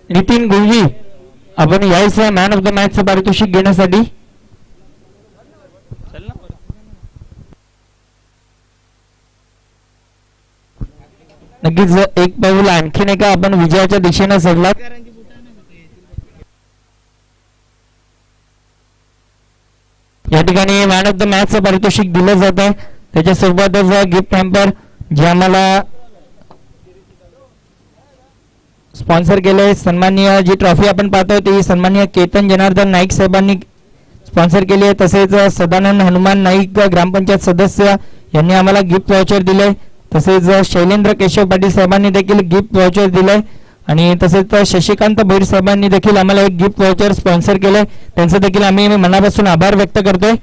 नितीन गुरुजी आपण यावेळेस मॅन ऑफ द मॅचचं पारितोषिक घेण्यासाठी नक्कीच एक पाऊल आणखीन एका आपण विजयाच्या दिशेने सरला. या ठिकाणी मॅन ऑफ द मॅचचं पारितोषिक दिलं जात आहे. त्याच्यासोबतच गिफ्ट हॅम्पर जे आम्हाला स्पॉन्सर केलंय. सन्माननीय जी ट्रॉफी आपण पाहतोय ती सन्माननीय केतन जनार्दन नाईक साहेबांनी स्पॉन्सर केली आहे. तसेच सदानंद हनुमान नाईक ग्रामपंचायत सदस्य यांनी आम्हाला गिफ्ट वाउचर दिलंय. तसेच शैलेंद्र केशव पाटील साहेबांनी देखील गिफ्ट वाउचर दिलंय आणि तसेच शशिकांत भैर साहेबांनी देखील आम्हाला एक गिफ्ट वाउचर स्पॉन्सर केलंय. त्यांचं देखील आम्ही मनापासून आभार व्यक्त करतोय.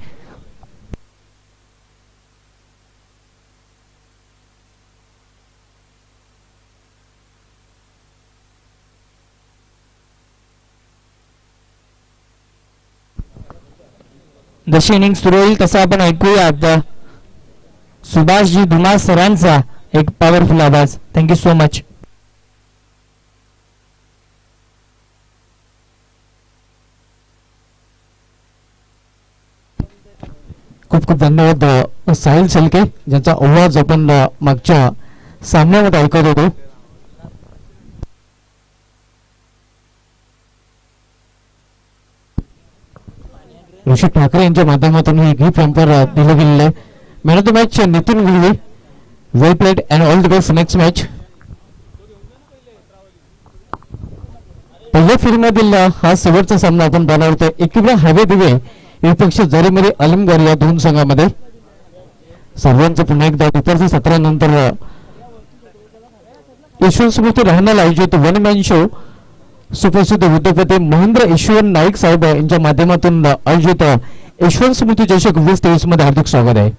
जशी इनिंग सुरू होईल तसं आपण ऐकूया आता सुभाषजी धुमाळ सरांचा एक पॉवरफुल आवाज. Thank you so much. खूप खूप धन्यवाद साहिल शेलके ज्यांचा आवाज आपण मागच्या सामन्यामध्ये ऐकत होतो. ऋषी ठाकरे यांच्या माध्यमातून ही गिफ्ट हॅम्पर दिलं गेलेलं आहे. Man of the match Nitin Gulve. Well played and all the best next match. पहिल्या फेरीमधील हा शेवटचा सामना आपण पाहणार होतो. एकीकडे हवे दिवे विपक्ष जरीमध्ये अलिमगड या दोन संघामध्ये. सर्वांचं पुन्हा एकदा दुपारच्या सत्रानंतर यशवंत स्मृती राहण्याला आयोजित वन मॅन शो सुप्रसिद्ध उद्योगपती महेंद्र यशवंत नाईक साहेब यांच्या माध्यमातून आयोजित यशवंत स्मृती चषक 2023 मध्ये हार्दिक स्वागत आहे.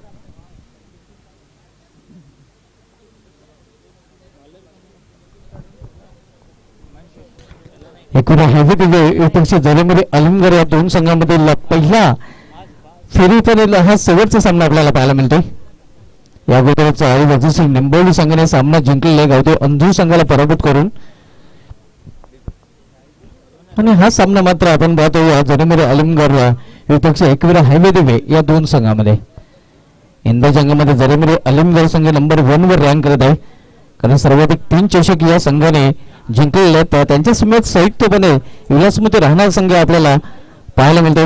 एकूण हवे दिवे विपक्ष जरीमध्ये अलिमगड या दोन संघांमधील पहिला फेरीतील हा शेवटचा सामना आपल्याला पाहायला मिळतो. या अगोदरचा वजीरसिंग निंबोली संघाने सामना जिंकलेला गावतो अंधू संघाला पराभूत करून. आणि हा सामना मात्र आपण पाहतो या जरीमध्ये अलिमगड विपक्ष एकवीर हायवे दिवे या दोन संघामध्ये. इंदा संघामध्ये जरीमध्ये अलिमगड संघ नंबर 1 वर रँक करत आहे कारण सर्वाधिक 3 चषक या संघाने जिंकलेले आहेत. त्यांच्या समेत संयुक्तपणे विलासमती राहणार संघ आपल्याला पाहायला मिळतो.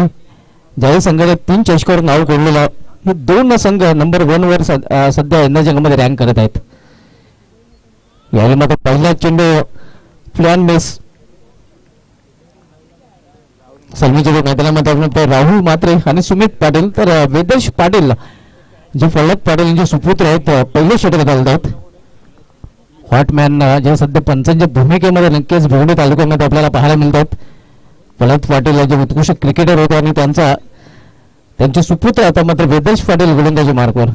ज्यावेळी संघाने 3 चषकावर नाव कोरलेलं हे दोन संघ नंबर 1 वर सध्या इंदा संघामध्ये रँक करत आहेत. यावेळी मात्र पहिला चेंडू फ्लॅन मेस सलमीच्या मैदानामध्ये आपण राहुल मात्रे आणि सुमित पाटील तर वेदेश पाटील जे फलक पाटील यांचे सुपुत्र आहेत पहिले षटक घालतात. हॉटमॅन जे सध्या पंचांच्या भूमिकेमध्ये नक्कीच भिवंडी तालुक्यामध्ये आपल्याला पाहायला मिळतात. फलक पाटील जे उत्कृष्ट क्रिकेटर होते आणि त्यांचे सुपुत्र आता मात्र वेदेश पाटील गोलंदाजी मार्कवर.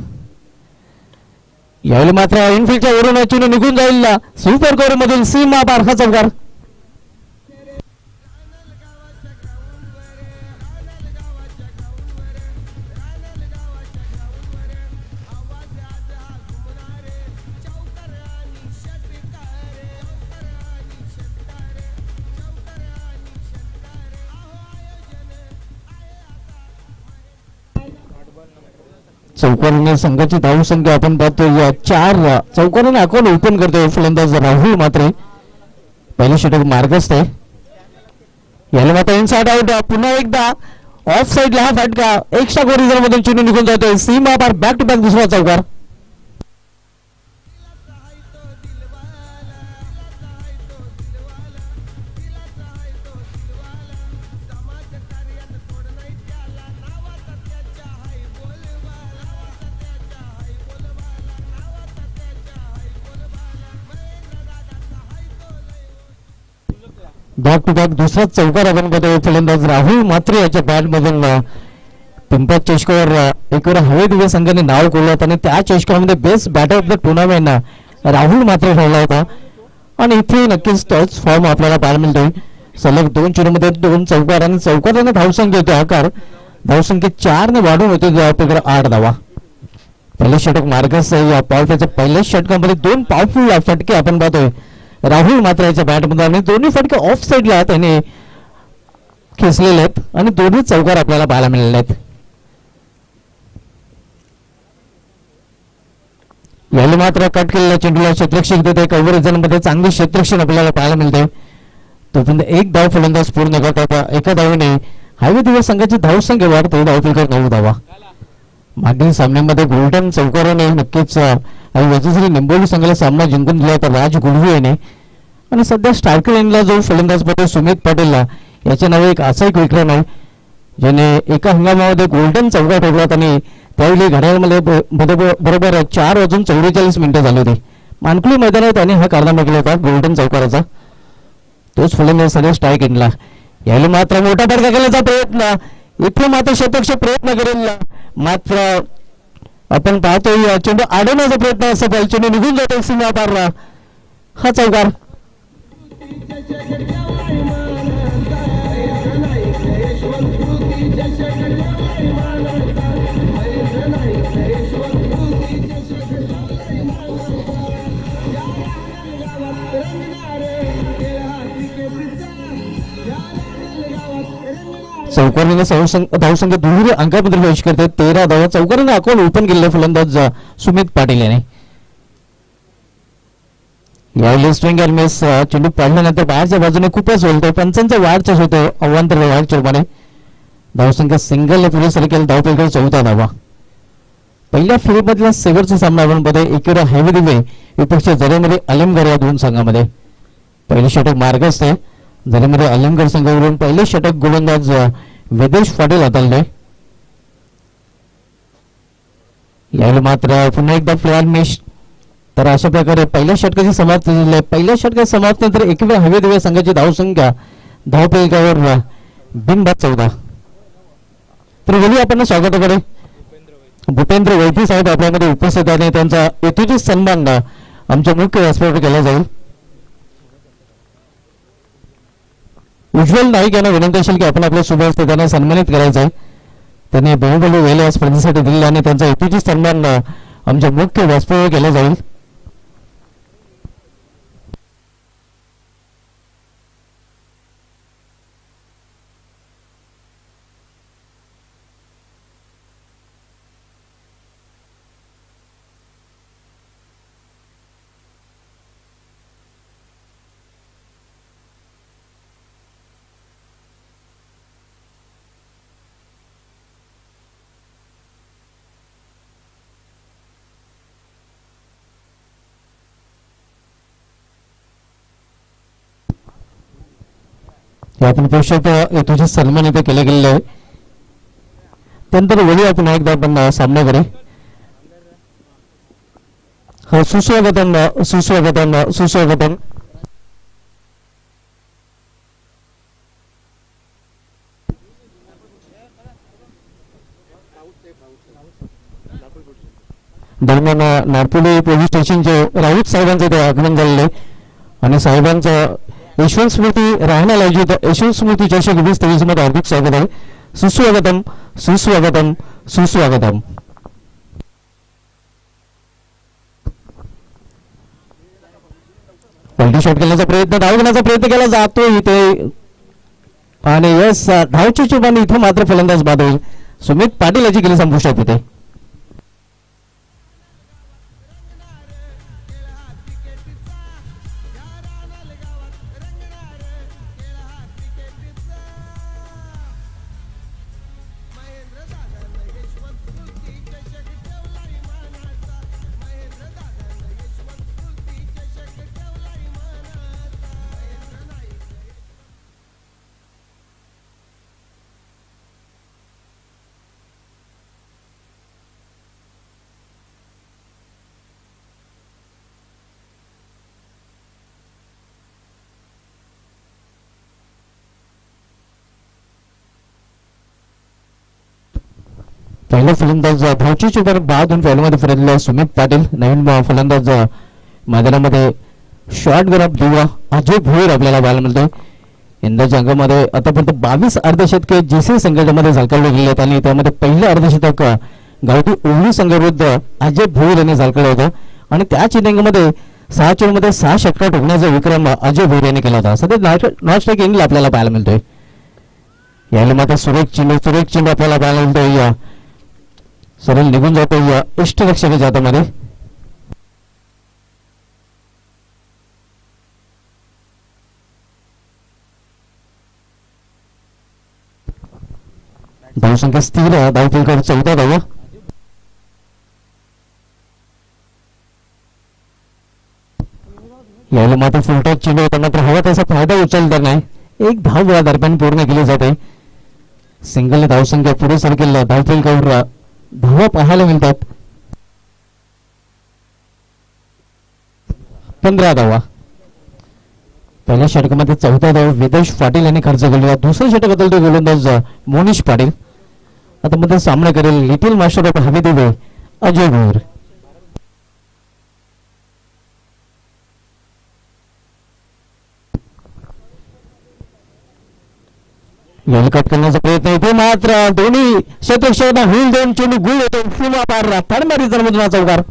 यावेळी मात्र इनफिल्डच्या वरून चेंडू निघून जाईल सुपर कोर मधील सीमा पार हा चौकार. चौकाराने संघाची धाव संख्या आपण पाहतो या 4 चौकाराने अकाउंट ओपन करतोय फलंदाज राहुल मात्रे. पहिले षटक मार्गस्थ आहे. याला मात्र इनसाइड आउट. पुन्हा एकदा ऑफ साइडला हा फटका एक्स्ट्रा कोरिजर मधून चेंडू निघून जातोय. सीमा पार बॅक टू बॅक दुसरा चौकार. बॅक टू बॅक दुसरा चौकार आपण बघतो. फलंदाज राहुल मात्रे याच्या बॅट मधून पिंपळ चषकावर एकवेळा हवे दिवे संघाने नाव कोरलं होतं आणि त्या चषकामध्ये best batter of the tournament Rahul Mhatre ठरला होता. आणि इथे नक्कीच तोच फॉर्म आपल्याला पाहायला मिळतोय. सलग 2 चेंडूमध्ये 2 चौकार आणि चौकाराने धावसंख्या होते आकार धावसंख्या 4 ने वाढून होते 8 धावा. पहिले षटक मार्गस या पॉवरच्या पहिल्या षटकामध्ये 2 पॉवरफुल फटके आपण पाहतोय राहुल मात्र याच्या बॅटमध्ये आणि दोन्ही फटके ऑफ साईडला त्याने खेचलेले आहेत आणि दोन्ही चौकार आपल्याला पाहायला मिळाले आहेत. याला मात्र कट केलेल्या चेंडूला क्षेत्ररक्षक देते. कव्हरेजमध्ये चांगले क्षेत्ररक्षण आपल्याला पाहायला मिळते. तोपर्यंत एक धाव फलंदाज पूर्ण करतात. एका धावेने हायवे दिवस संघाची धावसंख्या वाढते. धावफलक 9 धावा. मागील सामन्यामध्ये गोल्डन चौकाराने नक्कीच यशस्वी निंबोली संघाला सामना जिंकून दिला होता राज गुडवी याने. आणि सध्या स्ट्रायकर लाईनला जो फलंदाज पडतो सुमित पाटीलला, याच्या नावे एक असा एक विक्रम आहे ज्याने एका हंगामामध्ये गोल्डन चौका ठोकला आणि त्यावेळी घड्याळामध्ये बरोबर 4:44 झाले होते. मानकुली मैदानात त्याने हा कारनामा केला होता गोल्डन चौकाराचा. तोच फलंदाज सध्या स्ट्राईक एंडला. यावेळी मात्र मोठा फटका केल्याचा प्रयत्न, इथे मात्र शतकशे प्रयत्न करेल, मात्र आपण पाहतोय चेंडू अडवण्याचा प्रयत्न असं चेंडू निघून जातो सीमा पारला. हा चौकार. चौकारीने धावसंख्या दुहेरी अंकामध्ये प्रवेश करते. 13 धावा. चौकारीने अकाउंट ओपन केलेले फलंदाज सुमित पाटील याने. यावेळी स्विंग अँड मिस चेंडू पाडल्यानंतर बाहेरच्या बाजूने खूपच बोलतोय. पंचांचा वाढचाच होतो अवांतर वाढ प्रमाणे. धावसंख्या सिंगल पुढे सरकेल. धावपैकी 14 धावा. पहिल्या फेरीमधला शेवटचा सामना आपण बघतोय. एकेरा हायवे दिवे विपक्ष जरेमध्ये आलमगड या दोन संघामध्ये. पहिले षटक मार्गस्थ आहे. जरेमध्ये आलमगड संघावरून पहिले षटक गोलंदाज वेदेश पाटील हाताळले. यावेळी मात्र पुन्हा एकदा फ्लॅग मिस. तर अशा प्रकारे पहिल्या षटकाची समाप्ती झाली आहे. पहिल्या षटकाची समाप्तीनंतर एकवेळ हवे दिव्या संघाची धावसंख्या धावपैकावर बिनबाद 14. तर बोलूया आपण स्वागताकडे. भूपेंद्र वैद्य साहेब आपल्यामध्ये उपस्थित आहे. त्यांचा यथोचित सन्मान आमच्या मुख्य व्यासपीठावर केला जाईल. उज्ज्वल नाईक यांना विनंती असेल की आपण आपल्या शुभेच्छा त्यांना सन्मानित करायचं आहे. त्यांनी बहुबली वेळ या स्पर्धेसाठी दिलेला आणि त्यांचा यथोचित सन्मान आमच्या मुख्य व्यासपीठावर केला जाईल. आपण पाहू शकतो तुझे सन्मान इथे केले गेलेले आहे. त्यानंतर वळूया आपण एकदा आपण सामन्याकडे. सुस्वागतम सुस्वागतम सुस्वागतम. दरम्यान नागपुरी पोलीस स्टेशनचे राऊत साहेबांचे ते आगमन झालेले आणि साहेबांचं यशवंत स्मृती राहण्याला आयोजित यशवंत स्मृती चषक 2023 मध्ये हार्दिक स्वागत आहे. सुस्वागतम सुस्वागतम सुस्वागतम. पलटी शॉट केल्याचा प्रयत्न, धाव घेण्याचा प्रयत्न केला जातो इथे आणि यस धावची चुपाने इथे मात्र फलंदाज बाद होईल. सुमित पाटील याची गेली संपुष्टात इथे. पहिला फलंदाज धावची चुपाने बाद होऊन पहिल्यामध्ये फिरलेला सुमित पाटील. नवीन फलंदाज मैदानामध्ये शॉर्ट गरब दिवा अजय भोईर आपल्याला पाहायला मिळतोय. यंदाच्या अंगामध्ये आतापर्यंत 22 अर्धशतके जेसी संघामध्ये झळकावले गेले आहेत आणि त्यामध्ये पहिलं अर्धशतक गावठी ओवळी संघाविरुद्ध अजय भोईर यांनी झळकावलं होतं आणि त्याच इनिंगमध्ये 6 चेंडूमध्ये 6 षटकार ठोकण्याचा विक्रम अजय भोईर यांनी केला होता. सध्या नॉन स्ट्राईक एंगल आपल्याला पाहायला मिळतोय. यायला मात्र सुरेख चेंडू आपल्याला पाहायला मिळतोय. सरळ निघून जातो या इष्टरक्षकाच्या हातामध्ये. धावसंख्या स्थिर, धावफलकावर 14 धावा. यायला मात्र फुलटॉस चेंडू होता, मात्र हवा त्याचा फायदा उचलता नाही. एक धाव या दरम्यान पूर्ण केली जाते. सिंगल धावसंख्या पुढे सरकेल, धावफलकावर धावा पाहायला मिळतात. 15 धावा. पहिल्या षटकामध्ये 14 धावा वेदेश पाटील यांनी खर्च केलेला. दुसऱ्या षटकातील तो गोलंदाज मोनिश पाटील. आता मध्ये सामना करेल लिटिल मास्टर ऑफ हवे देवे अजय भोईर. कट करण्याचा प्रयत्न इथे मात्र दोन्ही शतक्षणा होईल. 2 चेंडू गुळ होतो सीमा पार फडमारी जन्मधून चौकार.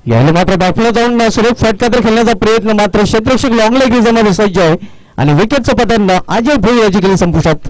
यायला मात्र बाफला जाऊन सुरेख फटका तर खेळण्याचा प्रयत्न, मात्र क्षेत्ररक्षक लॉंग लेग मध्ये सज्ज आहे आणि विकेटचं पतन अजय भोईर याची केली संपुष्टात.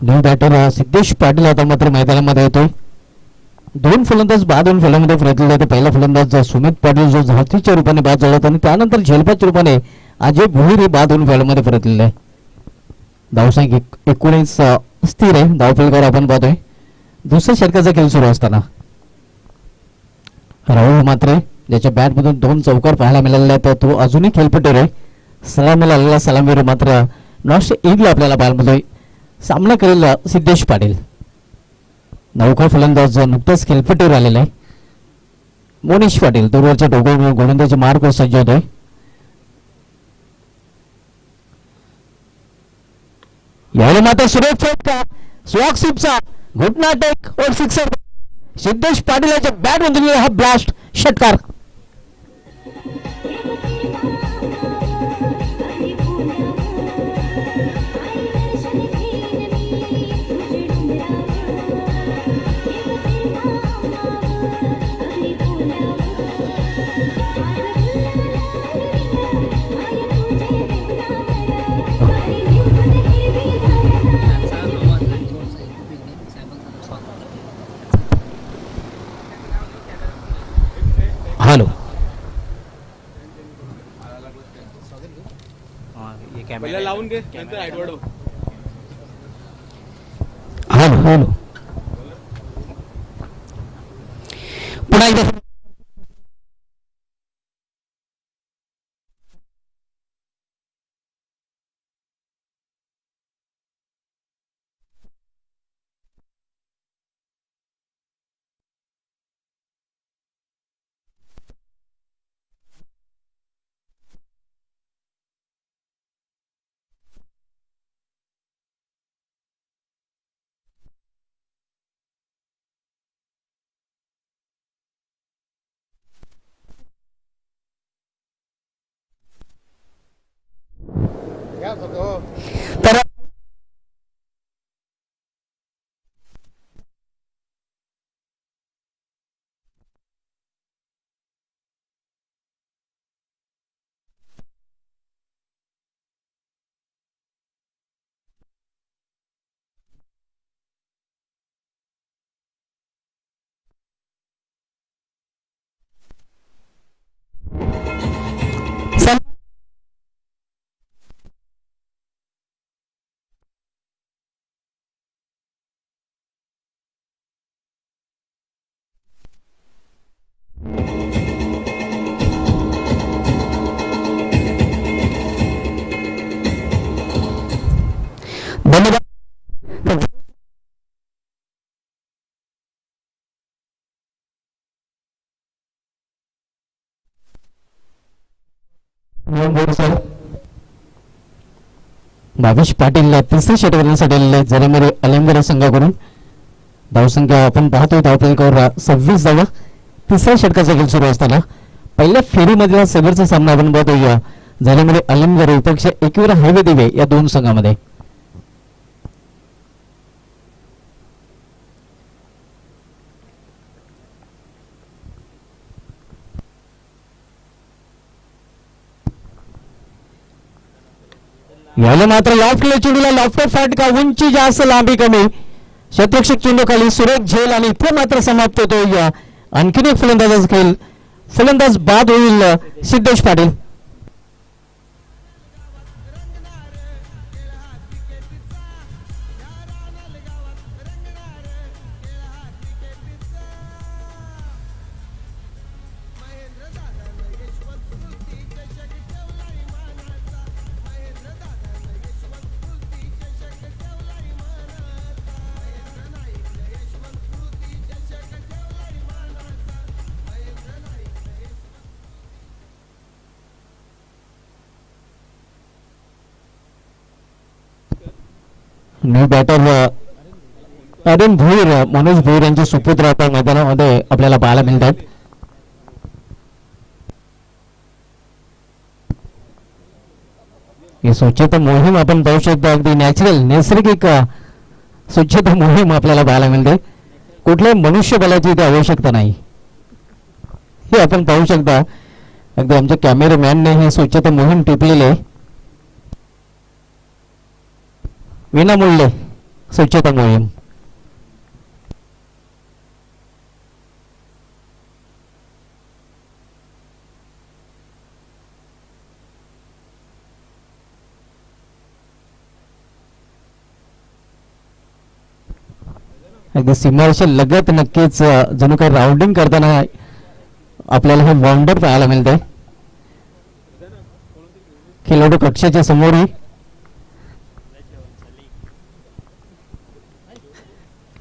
न्यू बॅटर सिद्धेश पाटील आता मात्र मैदानामध्ये येतोय. 2 फलंदाज बाद 2 फलंदाज प्रयत्न होते. पहिला फलंदाज सुमित पाटील जो झातीच्या रूपाने बाद झाला होता आणि त्यानंतर झेलपाच्या रूपाने अजय भोईर हे बाद 2 फलंदाज परतलेले आहे. धावसंख्या 19 स्थिर आहे. धावफलकावर आपण पाहतोय दुसऱ्या षटकाचा खेळ सुरू असताना राहुल मात्र ज्याच्या बॅट मधून 2 चौकार पाहायला मिळालेले आहेत, तो अजूनही खेळपट्टीवर आहे. सलामीला आलेला सलामीवर मात्र नॉस्ट ईगला आपल्याला पाहायला मिळतोय. सामना करेल सिद्धेश पाटील. नौका फलंदाज नुकताच खेळपट्टीवर आलेला आहे. मोनिश पाटील दूरवरच्या डोक्यावर गोलंदाजी मार्ग सज्ज होतोय. यावेळी मात्र सुरेख फटका स्वॉक स्वीपचा घुटना टेक और सिक्सर. सिद्धेश पाटील याच्या बॅट मधून हा ब्लास्ट षटकार. हॅलो लावून घे नंतर हॅलो हॅलो पुन्हा एकदा धन्यवाद. भावेश पाटील तिसऱ्या षटकांसाठी आलेले जरेमरे अलिमगड संघाकडून. धावसंख्या आपण पाहतोय धावफलकावर 26 धावा. तिसऱ्या षटकाचा खेळ सुरू असताना पहिल्या फेरीमधला सेबरचा सामना आपण पाहतोय जरेमरे अलिमगड विपक्ष एकविरा हायवे दिवे या दोन संघामध्ये. याला मात्र लॉफ्टला चेंडूला लॉफ्टर फाटका उंची जास्त लांबी कमी शतरक्षक चेंडू खाली सुरेख झेल आणि इथे मात्र समाप्त होतो या आणखीन एक फलंदाजाचा खेळ. फलंदाज बाद होईल सिद्धेश पाटील. न्यू बॅटर अरुण भोईर मनोज भोईर यांचे सुपुत्र आता मैदानामध्ये आपल्याला पाहायला मिळतात. ही स्वच्छता मोहीम आपण पाहू शकतो अगदी नॅचरल नैसर्गिक स्वच्छता मोहीम आपल्याला पाहायला मिळते. कुठल्याही मनुष्यबलाची इथे आवश्यकता नाही हे आपण पाहू शकता. अगदी आमच्या कॅमेरामॅनने ही स्वच्छता मोहीम टिपलेली आहे. विनामूल्य स्वच्छता मोहीम. अगदी सीमारेषा लगत नक्कीच जणू काही राऊंडिंग करताना आपल्याला हे बाउंडर पाहायला मिळतंय. खेळाडू कक्षाच्या समोरही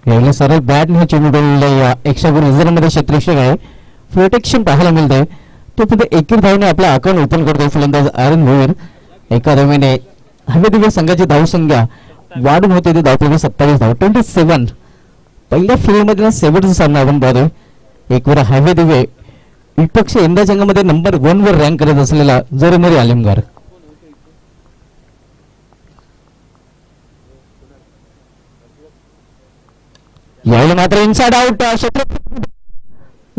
यावेळी सरळ बॅटने चेंडू या 100 मध्ये शतरक्षक आहे. प्रोटेक्शन पाहायला मिळतंय. तो पुढे एकीर धावने आपला अकाउंट ओपन करतोय फलंदाज अरुण भोईर. एका धावेने हवे दिवे संघाची धावसंख्या वाढून होते. ते धावपैकी 27 धाव 27. पहिल्या फेरीमधला सेवटचा सामना आपण पाहतोय. एकवेळा हवे दिवे विपक्ष यंदा संघामध्ये नंबर 1 वर रँक करत असलेला जरेमरे आलिमगड. यावेळी मात्र इनसाइड आउट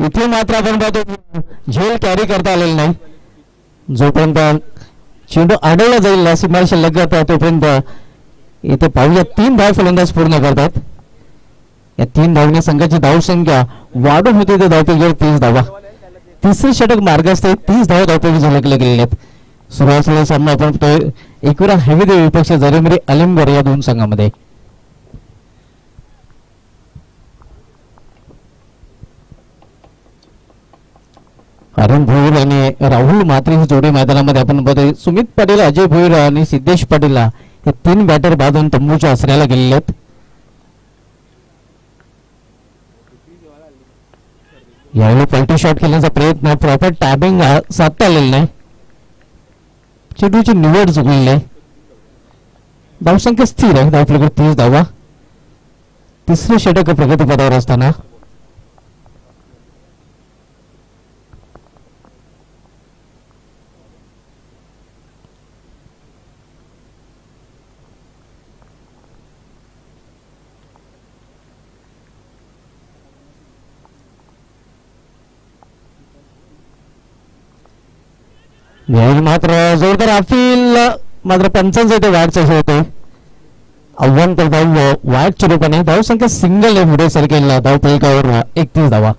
इथे मात्र आपण पाहतो झेल कॅरी करता आलेला नाही. जोपर्यंत चेंडू अडवला जाईल सीमारेषा लगत तोपर्यंत इथे पाहूया 3 धाव फलंदाज पूर्ण करतात. या 3 धावने संघाची धावसंख्या वाढून होती. ते धावपैकी 30 धावा. तिसरे षटक मार्गस्थ 30 धाव धावपैकी झलकले गेलेले आहेत. सुरू असलेला सामना आपण पाहतोय एकविरा हवी देवी विपक्ष जरेमरे अलिमगड या दोन संघामध्ये. अरुण भोईर आणि राहुल म्हात्रे ही जोडी मैदानामध्ये आपण बघतोय. सुमित पाटील अजय भोईर आणि सिद्धेश पाटील हे 3 बॅटर बांधून तंबूच्या आसऱ्याला गेलेले आहेत. यावेळी पलटी शॉट खेळण्याचा प्रयत्न प्रॉपर टॅबिंग साधता आलेला नाही. चेंडूची निवड चुकलेली आहे. धावसंख्या स्थिर आहे. धावपैकी 30 धावा. तिसरे षटक प्रगतीपथावर असताना मात्र जोरदार अपील मात्र पंचांचा इथे वाढ होते. आव्हान करता वाईटच्या रूपाने धावसंख्या सिंगल आहे पुढे सरकेल धावपैकावर 31 धावा.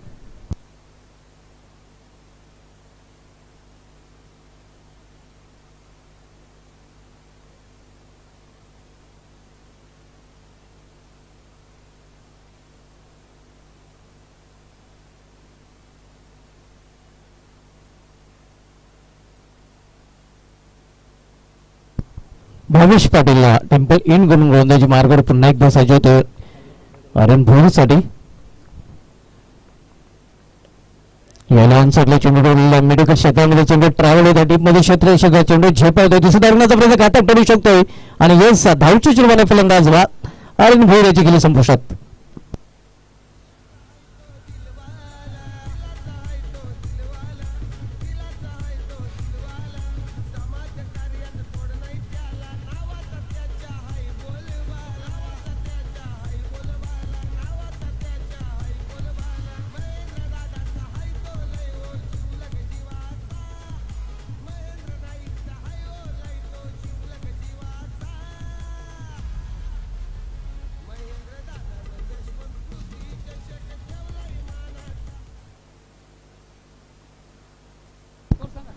भावेश पाटीलला टेम्पल इन करून गोलंदाजी मार्गावर पुन्हा एकदा सज्ज होतो रणभूरसाठी. याला अनसरला चेंडू मेडिकल क्षेत्रामध्ये चेंडू ट्रॅव्हल होता टीपमध्ये क्षेत्र चेंडू झेपावतोय दुसऱ्या धरण्याचा प्रयत्न घातक ठरू शकतोय आणि येस धावची चिरवाने फलंदाज अरुण भोईर याची गेली संपुष्टात.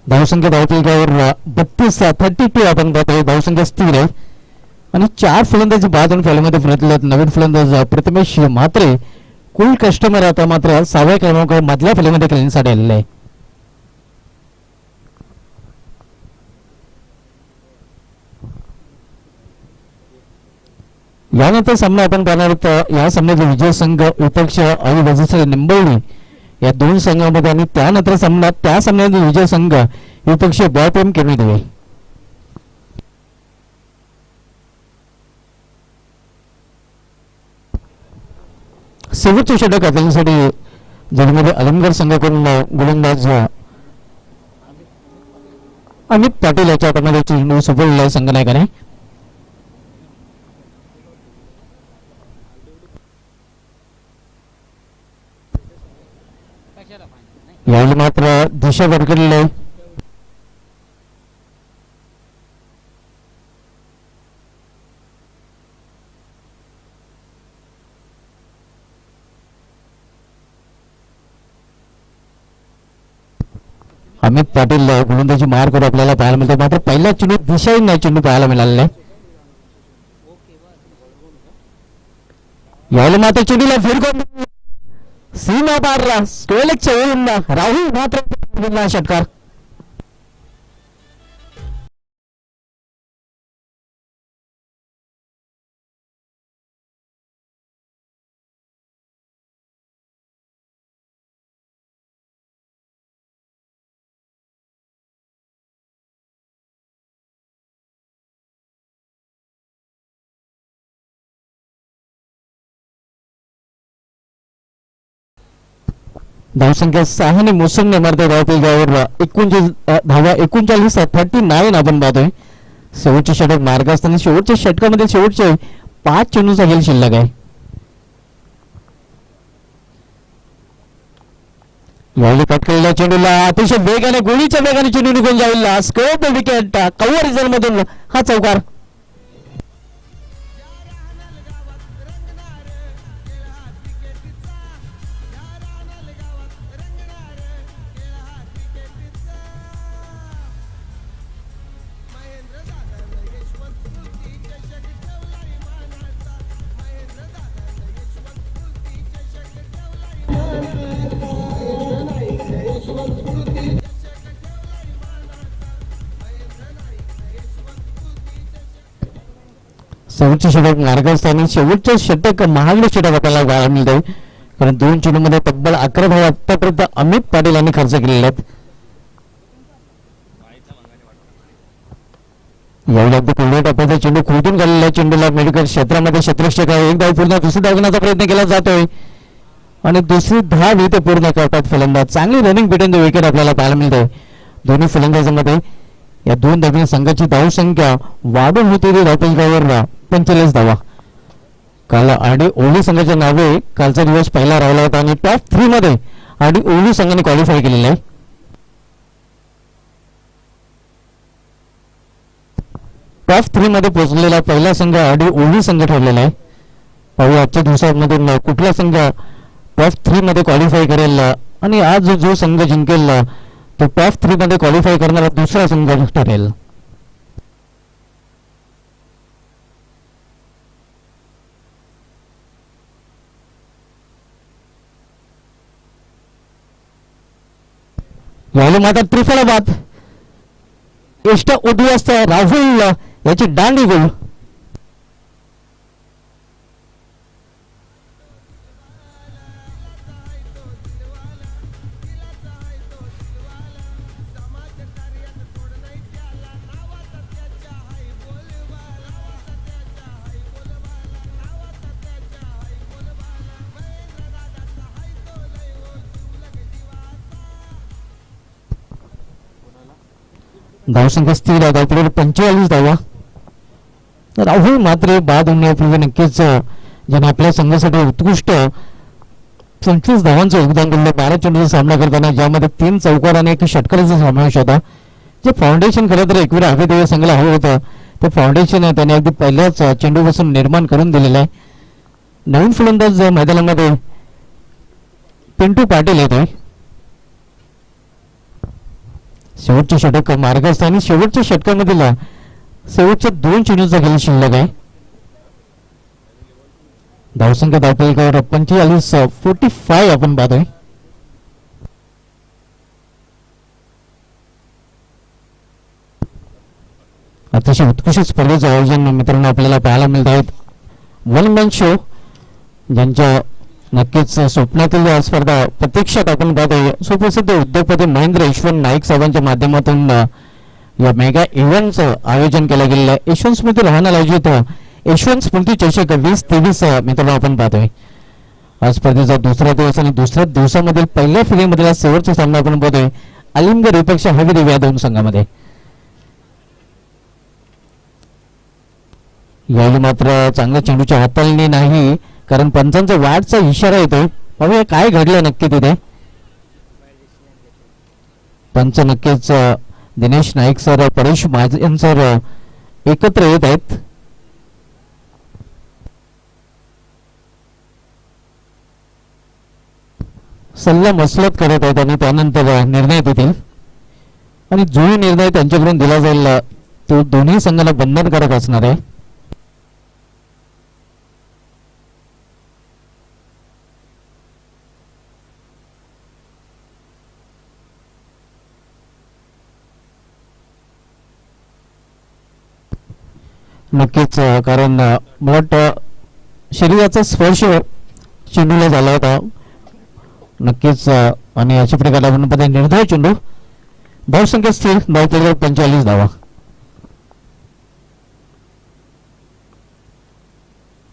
धावसंख्या धावपलकावर 32 आपण पाहतोय. धावसंख्या स्थिर आहे आणि 4 फलंदाजी बाद होऊन फलंदाजी फलंदाज नवीन फलंदाज प्रथमेश म्हात्रे कुल कस्टमर आता मात्र 6व्या क्रमांकावर मधल्या फलंदाजी खेळण्यासाठी आलेला आहे. यानंतर सामना आपण पाहणार आहोत. या सामन्याचा विजय संघ विपक्ष आणि वजीर निंबवली या दोन संघांमध्ये आणि त्यानंतर सामना त्या सामन्याचा विजय संघ विपक्ष बॉयप्रेम केली देवे. शेवटचे षटक आपल्यासाठी ज्यामध्ये अलमगड संघाकडून गोलंदाज अमित पाटील याच्या हातामध्ये चेंडू सोपवलेला संघनायकाने. यावेळी मात्र दिशा भरकलेली आहे. अमित पाटील गोलंदाजी मार करून आपल्याला पाहायला मिळते मात्र पहिला चेंडू दिशाही नाही चेंडू पाहायला मिळालेला आहे. यावेळी मात्र चेंडूला फिरकून सीमा पारला स्क्वेलेक्सच्या वरून राहुल मात्र षटकार. धावसंख्या 6 ने मोसमने मारते धावपलकावर 39 धावा 39 आपण पाहतोय. शेवटचे षटक मार्ग असताना शेवटच्या षटकामध्ये शेवटचे 5 चेंडूचा खेळ शिल्लक आहे. यावेळी कट केलेल्या चेंडूला अतिशय वेगाने गोळीच्या वेगाने चेंडू निघून जाईल स्कोप विकेट कव्हर रिझल्ट मधून हा चौकार. शेवटचे षटक मार्गस्थानी शेवटचे षटक महागडे षटक आपल्याला पाहायला मिळते कारण 2 चेंडूमध्ये तब्बल 11 धावा आतापर्यंत अमित पाटील यांनी खर्च केलेले आहेत. यावेळी अगदी पुढल्या टप्प्याचा चेंडू खोटून गेलेल्या चेंडूला मेडिकल क्षेत्रामध्ये क्षेत्ररक्षक एक धाव पूर्ण दुसरी धाव घेण्याचा प्रयत्न केला जातोय आणि दुसरी धाव इथे पूर्ण करतात फलंदाज. चांगली रनिंग भेटून विकेट आपल्याला पाहायला मिळते. दोन्ही फलंदाजांमध्ये या 2 दक्षिण संघाची धावसंख्या वाढून होती धावपलकावर 45 धावा. काल आडी ओली संघाच्या नावे कालचा दिवस पहिला राहिला होता आणि टॉप 3 मध्ये आडी ओली संघाने क्वालिफाय केलेला आहे. टॉप 3 मध्ये पोहोचलेला पहिला संघ आडी ओली संघ ठरलेला आहे. पाहूया आजच्या दिवसांमधून कुठला संघ टॉप 3 मध्ये क्वालिफाय करेल आणि आज जो संघ जिंकेल तो टॉप 3 मध्ये क्वालिफाय करणारा दुसरा संघ ठरेल. यावेळी मात्र त्रिफळा बाद एष्ट उद्ध्वस्त राहुल याची दांडी गोल. धावसंख्या स्थिर आहे. धावपडीवर 45 धावा. राहुल मात्र बाद होण्यापूर्वी नक्कीच ज्याने आपल्या संघासाठी उत्कृष्ट 25 धावांचं योगदान दिलं. 12 चेंडूचा सामना करताना ज्यामध्ये 3 चौकार आणि 1 षटकाराचा समावेश होता. जे फाउंडेशन खरं तर एकविरा हवेदेवी संघाला हवं होतं ते फाउंडेशन आहे त्याने अगदी पहिल्याच चेंडूपासून निर्माण करून दिलेलं आहे. नवीन फलंदाज मैदानामध्ये पिंटू पाटील येतोय. शेवटचे षटक मार्गस्थ आणि शेवटच्या षटकामधील शेवटच्या 2 चेंडूचा खेळ शिल्लक आहे. धावसंख्या धावपलकावर 45 आपण पाहतोय. अतिशय उत्कृष्ट स्पर्धेचं आयोजन मित्रांनो आपल्याला पाहायला मिळत आहेत. वन मॅन शो ज्यांच्या नक्कीच स्वप्नातील स्पर्धा प्रत्यक्षात आपण पाहतोय. सुप्रसिद्ध उद्योगपती महेंद्र यशवंत नाईक साहेबांच्या माध्यमातून या मेगा इव्हेंटचं आयोजन केलं गेलेलं आहे. यशवंत स्मृती राहणार आयोजित यशवंत स्मृती चषक 2023 मित्रांनो आपण पाहतोय. आज स्पर्धेचा दुसरा दिवस आणि दुसऱ्या दिवसामधील पहिल्या फेरीमधील शेवटचा सामना आपण पाहतोय अलिमगड विपक्ष हवेदेवी या 2 संघामध्ये. यावेळी मात्र चांगल्या चेंडूच्या हाताळणी नाही कारण पंचांचा वाढचा इशारा येतो. बघूया काय घडलं नक्की तिथे. पंच नक्कीच दिनेश नाईक सर परेश महाजन सर एकत्र येत आहेत. सल्ला मसलत करत आहेत आणि त्यानंतर निर्णय देतील आणि जो निर्णय त्यांच्याकडून दिला जाईल तो दोन्ही संघाला बंधनकारक असणार आहे. नक्कीच कारण मला वाटतं शरीराचा स्पर्श चेंडूला झाला होता नक्कीच आणि अशा प्रकारे आपण पद्धतीने निर्धाव चेंडू. धावसंख्या स्थिर. धावपलकावर 45 धावा.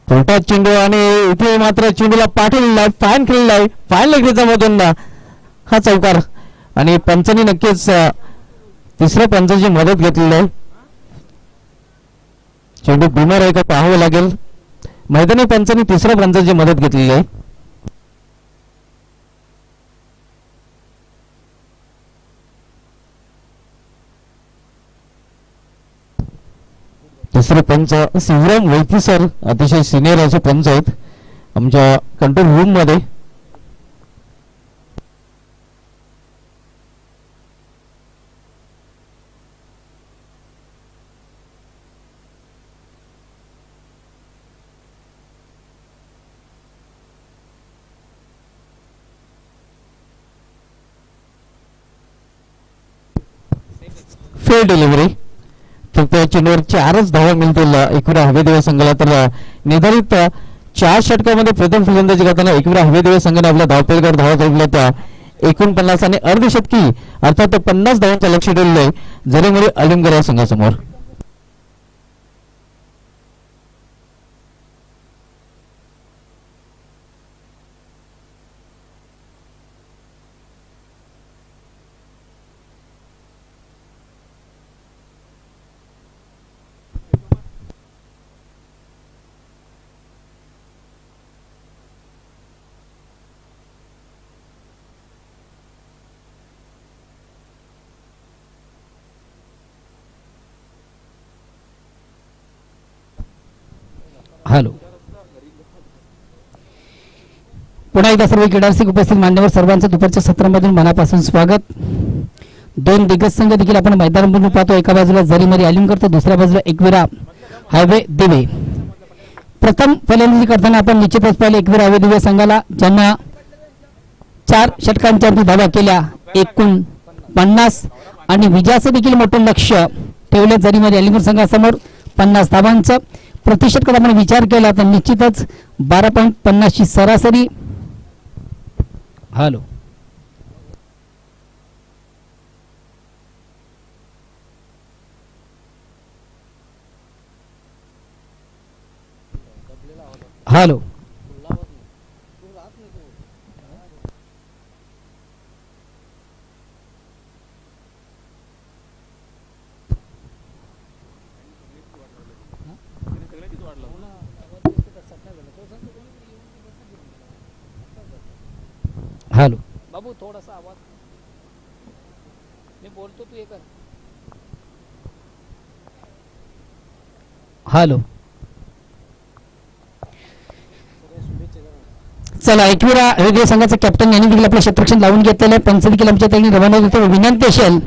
छोटा चेंडू आणि इथे मात्र चेंडूला पाठवलेला आहे. फाईन खेळलेला आहे. फाईन लेगरीचा मधून हा चौकार आणि पंचांनी नक्कीच तिसऱ्या पंचाची मदत घेतलेली आहे. चेंडू बिमार आहे का पाहावं लागेल. मैदानी पंचांनी तिसऱ्या पंचाची मदत घेतलेली आहे. तिसरे पंच शिवराम वैती सर अतिशय सिनियर असे पंच आहेत आमच्या कंट्रोल रूम मध्ये. Fail delivery. फक्त चेंडूवर 4च धावा मिळतील एकविरा हवेदेवी संघाला. तर निर्धारित 4 षटकामध्ये प्रथम फलंदाजी करताना एकविरा हवेदेवी संघाने आपल्या धावपलकावर धावा जोडल्या त्या 49 आणि अर्धशतकी अर्थात 50 धावांचं लक्ष ठेवलेलं आहे जरीमुळे अलिमगड या संघासमोर. हॅलो. पुन्हा एकदा सर्व क्रीडारसिक उपस्थित मान्यवर सर्वांचं दुपारच्या सत्रामधून मनापासून स्वागत. 2 दिग्गज संघ देखील आपण मैदानामधून पाहतो. एका बाजूला जरीमरी अलिमगड तर दुसऱ्या बाजूला एकविरा हायवे दिवे. प्रथम फलंदाजी करताना आपण निश्चितच पाहिले एकविरा हायवे दिवे संघाला ज्यांना 4 षटकांच्या धावा केल्या एकूण 50 आणि विजयाचं देखील मोठं लक्ष ठेवले जरीमरी अलिमगड संघासमोर. 50 धावांचं प्रतिशतकाचा आपण विचार केला तर निश्चितच 12.50 ची सरासरी. हॅलो हॅलो हॅलो बाबू थोडासा आवाज मी बोलतो तू हे कर. हॅलो चला एकविरा रेडिओ संघाचा कॅप्टन यांनी देखील आपलं क्षेत्ररक्षण लावून घेतलेलं आहे. पंच देखील आमच्या त्यांनी रवाना होते. विनंती असेल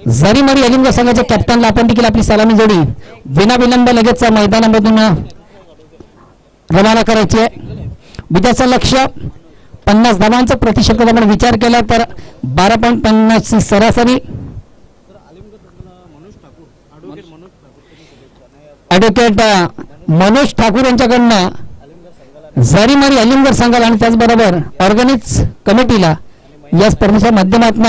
जरीमरी अलिमगड संघाच्या कॅप्टनला आपण देखील आपली सलामी जोडी विनाविलंब लगेच मैदानामधून रवाना करायची आहे. विजयाचं लक्ष 50 धावांचा प्रतिशतकाचा आपण विचार केला तर 12.50 ची सरासरी. ॲडव्होकेट मनोज ठाकूर यांच्याकडनं जरीमरी अलिमगड संघाला आणि त्याचबरोबर ऑर्गॅनिक्स कमिटीला या स्पर्धेच्या माध्यमातून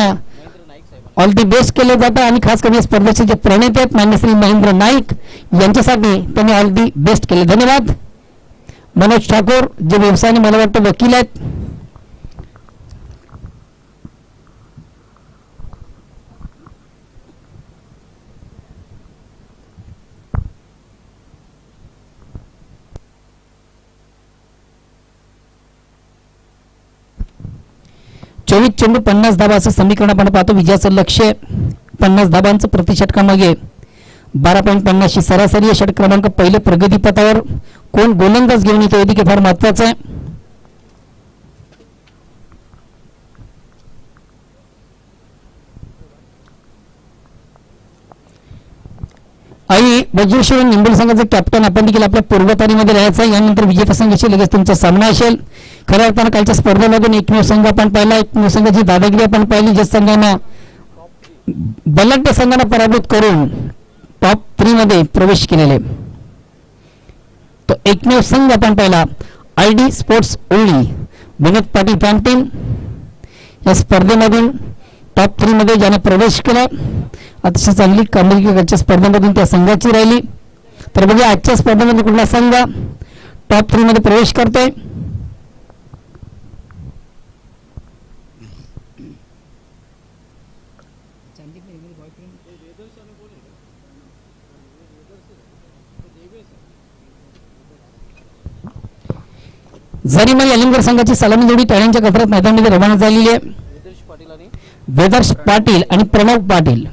ऑल दी बेस्ट केले जातं आणि खास करून या स्पर्धेचे जे प्रणेते आहेत मान्य श्री महेंद्र नाईक यांच्यासाठी त्यांनी ऑल दी बेस्ट केले. धन्यवाद. मनोज ठाकूर जे व्यवसायाने मला वाटतं वकील आहेत. चोवीस चेंडू 50 धाबा असं समीकरण आपण पाहतो. विजयाचं लक्ष 50 धाबांचं प्रतिषटकामागे 12.50 ची सरासरी आहे. षटक क्रमांक पहिले प्रगतीपथावर कोण गोलंदाज घेऊन येतो हे देखील फार महत्वाचं आहे. आई वज्रेश्वर निंबोली संघाचे कॅप्टन आपण देखील आपल्या पूर्वतारीमध्ये राहायचं आहे. यानंतर विजेता संघाशी लगेच तुमचा सामना असेल. खऱ्या अर्थानं कालच्या स्पर्धेमधून एकमेव संघ आपण पाहिला. एकमेव संघाची दादागिरी आपण पाहिली ज्या संघानं बलाढ्य संघांना पराभूत करून टॉप 3 मध्ये प्रवेश केलेले तो एकमेव संघ आपण पाहिला. ID sports only Vinod Patil fan team या स्पर्धेमधून टॉप 3 मध्ये ज्याने प्रवेश केला. अतिशय चांगली कामगिरी स्पर्धेमधून त्या संघाची राहिली. तर बघूया आजच्या स्पर्धेमध्ये कुठला संघ टॉप 3 मध्ये प्रवेश करतोय. जरीमरी अलिमगड संघाची सलामी जोडी टाळ्यांच्या गजरात मैदानामध्ये रवाना झालेली आहे. वेदर्श पाटील आणि प्रणव पाटील.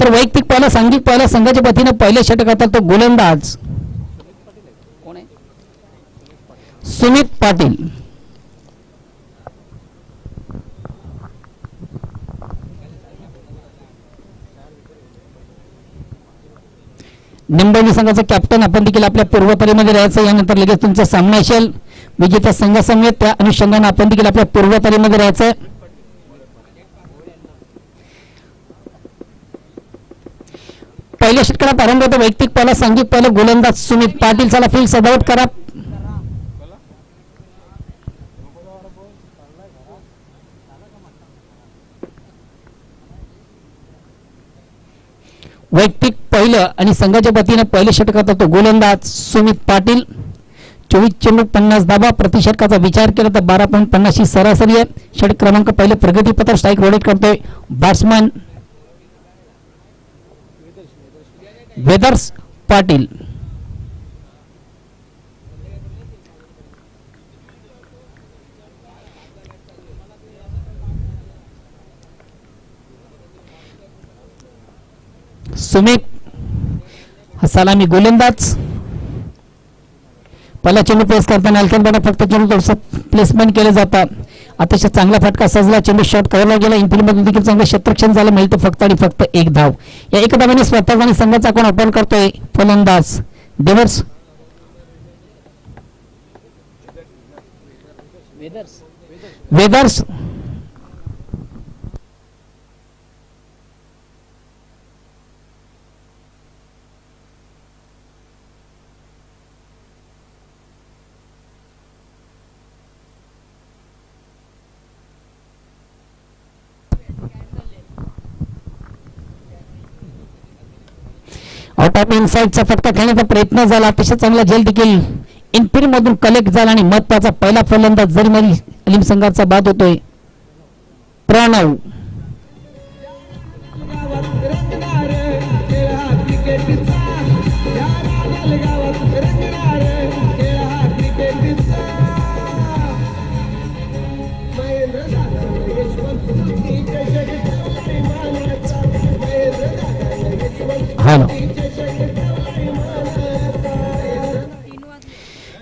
तर वैयक्तिक पाहिला सांघिक पाहिला संघाच्या वतीने पहिले षटकात तो गोलंदाज कोण आहे? सुमित पाटील. निंबोली संघाचा कॅप्टन आपण देखील आपल्या पूर्वतारीमध्ये राहायचं. यानंतर लगेच तुमचा सामना असेल विजेत्या संघासमवेत. त्या अनुषंगाने आपण देखील आपल्या पूर्वतारीमध्ये राहायचं. पहिल्या षटकात आरंभ होतो. वैयक्तिक पहिला सांघिक पहिला गोलंदाज सुमित पाटील. चला फील्ड सजावट करा. वैयक्तिक पहिलं आणि संघाच्या वतीने पहिले षटकात तो गोलंदाज सुमित पाटील. 24 चेंडू 50 धाबा. प्रतिषटकाचा विचार केला तर 12.50 ची सरासरी आहे. षटक क्रमांक पहिले प्रगतीपथावर स्ट्राईक रोटेट करतोय बॅट्समॅन वेदर्स पाटील. सुमित हा सलामी गोलंदाज. पहिला चेंडू प्लेस करताना अलकेनबाना फक्त चेंडू थोडंसं प्लेसमेंट केलं जातं. अतिशय चांगला फटका सजला. चेंडू शॉट करायला गेला. इनफिल्डमधून देखील चांगलं क्षेत्ररक्षण झालं. मिळतं फक्त आणि फक्त 1 धाव. या 1 धावाने स्वतःचा आणि संघाचा कोण ओपन करतोय फलंदाज देवर्स वेदर्स. आउट ऑफ इनसाइडचा फटका खेळण्याचा प्रयत्न झाला, अतिशय चांगला झेल देखील इनफिल्ड मधून कलेक्ट झाला आणि महत्वाचा पहिला फलंदाज जरीमरी अलीम संघाचा बाद होतोय प्रणव. हा ना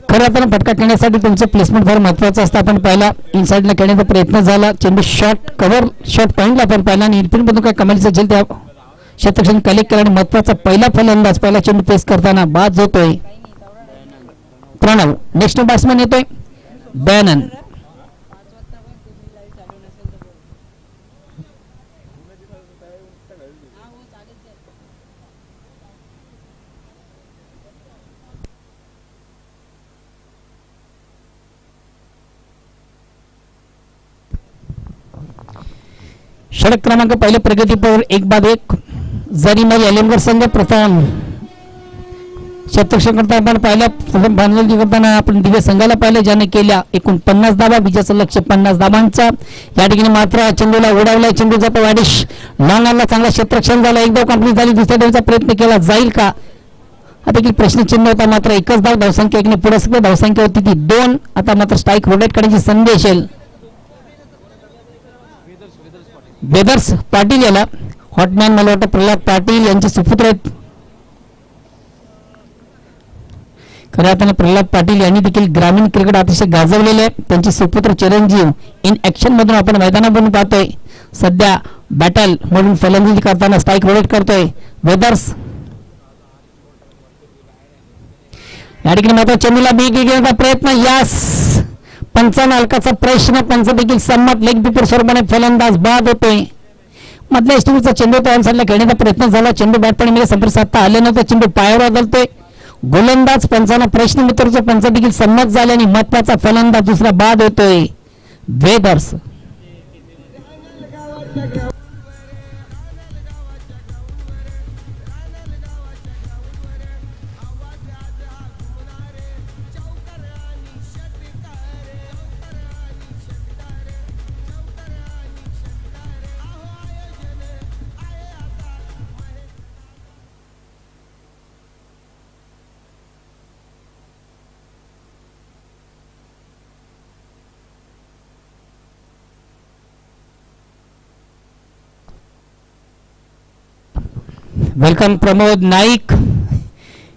खरं आपण फटका खेळण्यासाठी तुमचं प्लेसमेंट फार महत्वाचं असतं. आपण पहिला इनसाइडला खेळण्याचा प्रयत्न झाला, चेंडू शॉट कव्हर शॉट पॉईंटला आपण पाहिला आणि इनफिल्ड मधून काय कमालीचा झेल त्या क्षेत्रक्षण कलेक्ट केला आणि महत्वाचा पहिला फलंदाज पहिला चेंडू पेस करताना बाद होतोय प्रणव. नेक्स्ट बॅट्समन येतोय बॅनन. षटक क्रमांक पहिले प्रगतीपर 1-1 जरीमरी अलिमगड संघ प्रथम क्षेत्ररक्षण करता आपण पाहिल्या प्रथम बांधलेली करताना आपण दिव्य संघाला पाहिलं ज्याने केल्या एकूण 50 धावा, विजयाचं लक्ष 50 धावांचा. या ठिकाणी मात्र चेंडूला उडावलाय, चेंडू जातो वाडिश लॉंगाला, चांगला क्षेत्ररक्षण झालं, एक धाव कंप्लीट झाली, दुसऱ्या धावेचा प्रयत्न केला जाईल का हा देखील प्रश्नचिन्ह होता. मात्र एकच धाव, धावसंख्या 1 ने पुढे सगळं धावसंख्या होती ती 2. आता मात्र स्ट्राईक रोटेट करण्याची संधी असेल वेदर्स पाटील याला. हॉटमॅन मला वाटतं प्रल्हाद पाटील यांचे सुपुत्र आहेत. खऱ्या अर्थाने प्रल्हाद पाटील यांनी देखील ग्रामीण क्रिकेट अतिशय गाजवलेले आहे. त्यांचे सुपुत्र चिरंजीव इन ऍक्शन मधून आपण मैदानावरून पाहतोय. सध्या बॅटल मधून फलंदाजी करताना स्ट्राईक रोटेट करतोय वेदर्स. या ठिकाणी मात्र चेंडूला बिग घेण्याचा प्रयत्न, यास पंचांना हलकाचा प्रश्न, पंच देखील संमत, लेग बिपर स्वरूपाने फलंदाज बाद होतोय. मधल्या इष्टीचा चेंडू तो ऑनसाइडला खेळण्याचा प्रयत्न झाला, चेंडू बॅटपणे संपर्क साधता आले नव्हते, चेंडू पायावर बदलतोय. गोलंदाज पंचांना प्रश्न मित्रचा पंच देखील संमत झाले आणि महत्वाचा फलंदाज दुसरा बाद होतोय वेदर्स. वेलकम प्रमोद नाईक.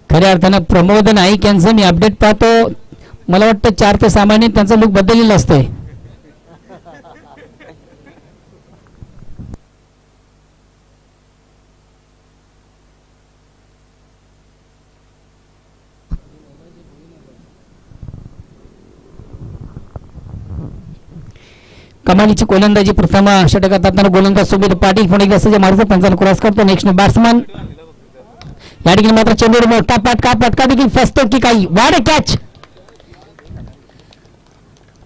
खऱ्या अर्थानं प्रमोद नाईक यांचं मी अपडेट पाहतो, मला वाटतं 4 ते 6 महिने त्यांचा लुक बदललेला असतोय. कमालीची गोलंदाजी प्रथम षटकात असताना गोलंदाज सोबत पाटील पुणे एकदा मार्ग पंचांना क्रॉस करतो. नेक्स्ट बॅट्समन या ठिकाणी मात्र चेंडू मोठा पटका देखील फसतो की काही वाढ कॅच.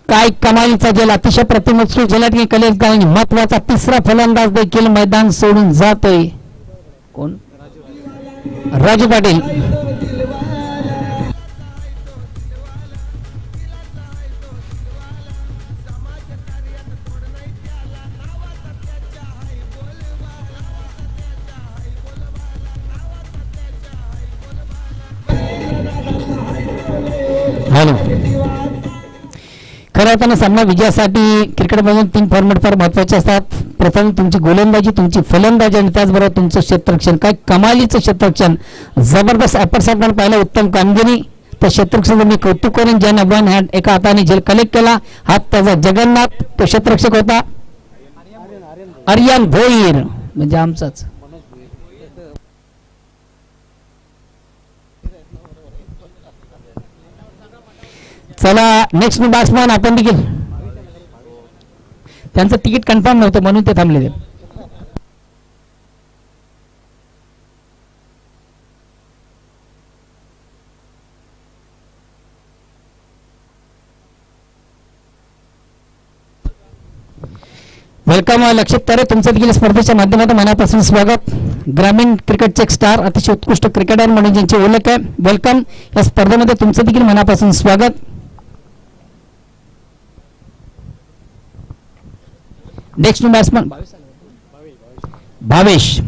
काय कमालीचा झेल, अतिशय प्रतिमस्कृत झेल की कलेक्ट झाला. महत्वाचा तिसरा फलंदाज देखील मैदान सोडून जातोय. कोण? राजू पाटील. खरं अर्थानं सामना विजयासाठी क्रिकेटमधून 3 फॉर्मॅट फार महत्वाचे असतात. प्रथम तुमची गोलंदाजी, तुमची फलंदाजी आणि त्याचबरोबर तुमचं क्षेत्ररक्षण. काय कमालीचं क्षेत्ररक्षण, जबरदस्त अपर्स आपण पाहिलं, उत्तम कामगिरी. त्या क्षेत्ररक्षण मी कौतुक करेन ज्याने वन हँड एका हाताने झेल कलेक्ट केला. हात त्याचा जगन्नाथ, तो क्षेत्ररक्षक होता आर्यन भोईर, म्हणजे आमचाच. चला नेक्स्ट बॅट्समन आपण देखील, त्यांचं तिकीट कन्फर्म नव्हतं म्हणून ते थांबले. वेलकम लक्षित तारे, तुमचं देखील स्पर्धेच्या माध्यमातून मनापासून स्वागत. ग्रामीण क्रिकेटचे एक स्टार, अतिशय उत्कृष्ट क्रिकेटर म्हणून ज्यांची ओळख आहे. वेलकम. या स्पर्धेमध्ये तुमचं देखील मनापासून स्वागत. Next batsman Bhavesh.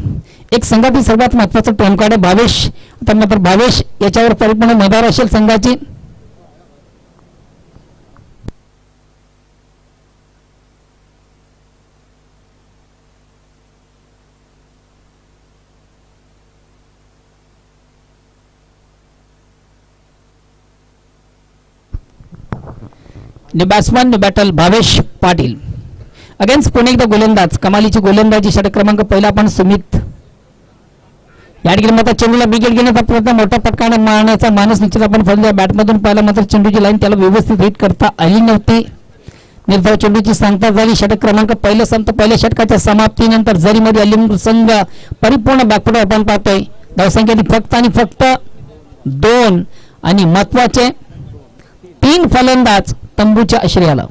एक संघातील सर्वात महत्वाचा टर्न कार्ड आहे भावेश. तर मात्र भावेश याच्यावर परिपूर्ण मदार असेल संघाची. Batsman battle Bhavesh Patil against Pune एकदा गोलंदाज. कमालीची गोलंदाजी. षटक क्रमांक पहिला आपण सुमित. या ठिकाणी मात्र चेंडूला विकेट घेण्याचा प्रयत्न मोठा फटका मारण्याचा मानस निश्चित आपण फलंदाज बॅटमधून पाहिला. मात्र चेंडूची लाईन त्याला व्यवस्थित हिट करता आली नव्हती. निर्धाव चेंडूची सांगता झाली. षटक क्रमांक पहिलं संपत. पहिल्या षटकाच्या समाप्तीनंतर जरीमध्ये अलिम संघ परिपूर्ण बॅकफुट आपण पाहतोय. धावसंख्या फक्त आणि फक्त 2 आणि महत्वाचे 3 फलंदाज तंबूच्या आश्रयाला.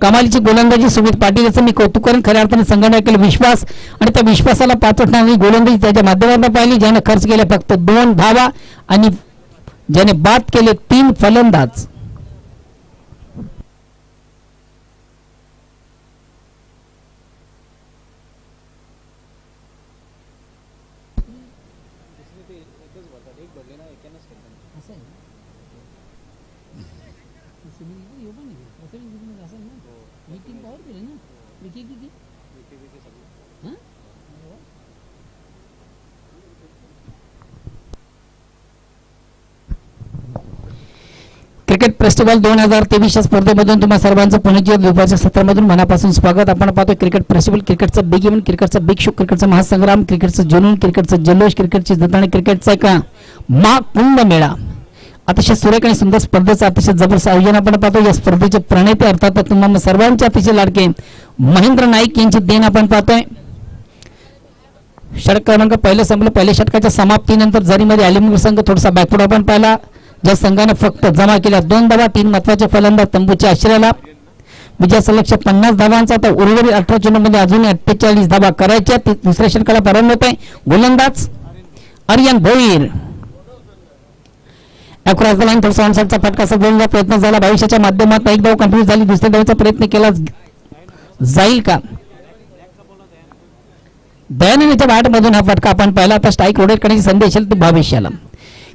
कमालीची गोलंदाजी सुमित पाटील याचं मी कौतुक करेन. खऱ्या अर्थाने संघाने केला विश्वास आणि त्या विश्वासाला पात्र ठरणारी गोलंदाजी त्याच्या माध्यमातून पाहिली. ज्याने खर्च केले फक्त 2 धावा आणि ज्याने बाद केले 3 फलंदाज. क्रिकेट फेस्टिवल 2023 या स्पर्धेमधून तुम्हा सर्वांचं पुण्याच्या दुपारच्या सत्रामधून मनापासून स्वागत. आपण पाहतोय क्रिकेट फेस्टिवल, क्रिकेटचा बिग इव्हेंट, क्रिकेटचा बिग शो, क्रिकेटचा महासंग्राम, क्रिकेटचं जुनून, क्रिकेटचं जल्लोष, क्रिकेटची जतन, क्रिकेटचा एक महाकुंभ मेळा. अतिशय सुरेख आणि सुंदर स्पर्धेचं अतिशय जबरदस्त आयोजन आपण पाहतो. या स्पर्धेचे प्रणेते अर्थात तुम्हाला सर्वांचे अतिशय लाडके महेंद्र नाईक यांची देण आपण पाहतोय. षटक क्रमांक पहिलं संपलं. पहिल्या षटकाच्या समाप्तीनंतर जरीमध्ये अलिमगड संघ थोडासा बॅकफुट आपण पाहिला. ज्या संघाने फक्त जमा केल्या 2 धावा, 3 महत्वाचे फलंदाज तंबूच्या आश्रयाला. विजयाचं लक्ष 50 धावांचा. तर उर्वरित 18 चेंडूमध्ये अजूनही 48 धावा करायच्या. दुसऱ्या षटकाला प्रारंभ होतोय. गोलंदाज Aryan Bhoir. Across the line थोडासा ऑनसाइडचा फटकाचा गोलचा प्रयत्न झाला. भविष्याच्या माध्यमातून एक धाव कंप्लीट झाली. दुसऱ्या धावेचा प्रयत्न केला जाईल का? दयानंदच्या बॅटमधून हा फटका आपण पाहिला. आता स्ट्राईक रोटेट करण्याची संधी असेल ती भावेशाला.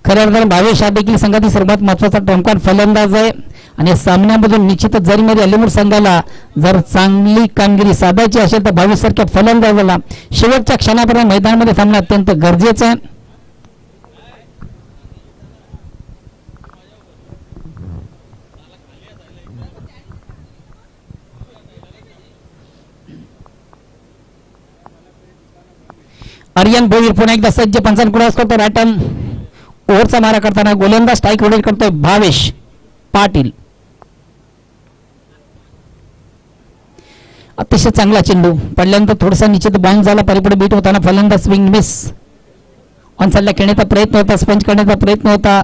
खऱ्या अर्थाने भावेश हा देखील संघातील सर्वात महत्वाचा टर्मकार्ड फलंदाज आहे आणि या सामन्यामधून निश्चितच जरीमध्ये अलिमूर संघाला जर चांगली कामगिरी साधायची असेल तर भावेश सारख्या फलंदाजाला शेवटच्या क्षणापर्यंत मैदानामध्ये थांबणं अत्यंत गरजेचं आहे. आर्यन भोईर पुन्हा एकदा सज्ज. 55 क्रॉस करतो. रॅटन ओव्हरचा मारा करताना गोलंदाज स्ट्राईक रोटेट करतोय भावेश पाटील. अतिशय चांगला चेंडू पडल्यानंतर थोडासा निश्चित बाउन्स झाला. परिपुढे बीट होताना फलंदाज स्विंग मिस. ऑन साईडला खेळण्याचा प्रयत्न होता. स्पंच करण्याचा प्रयत्न होता.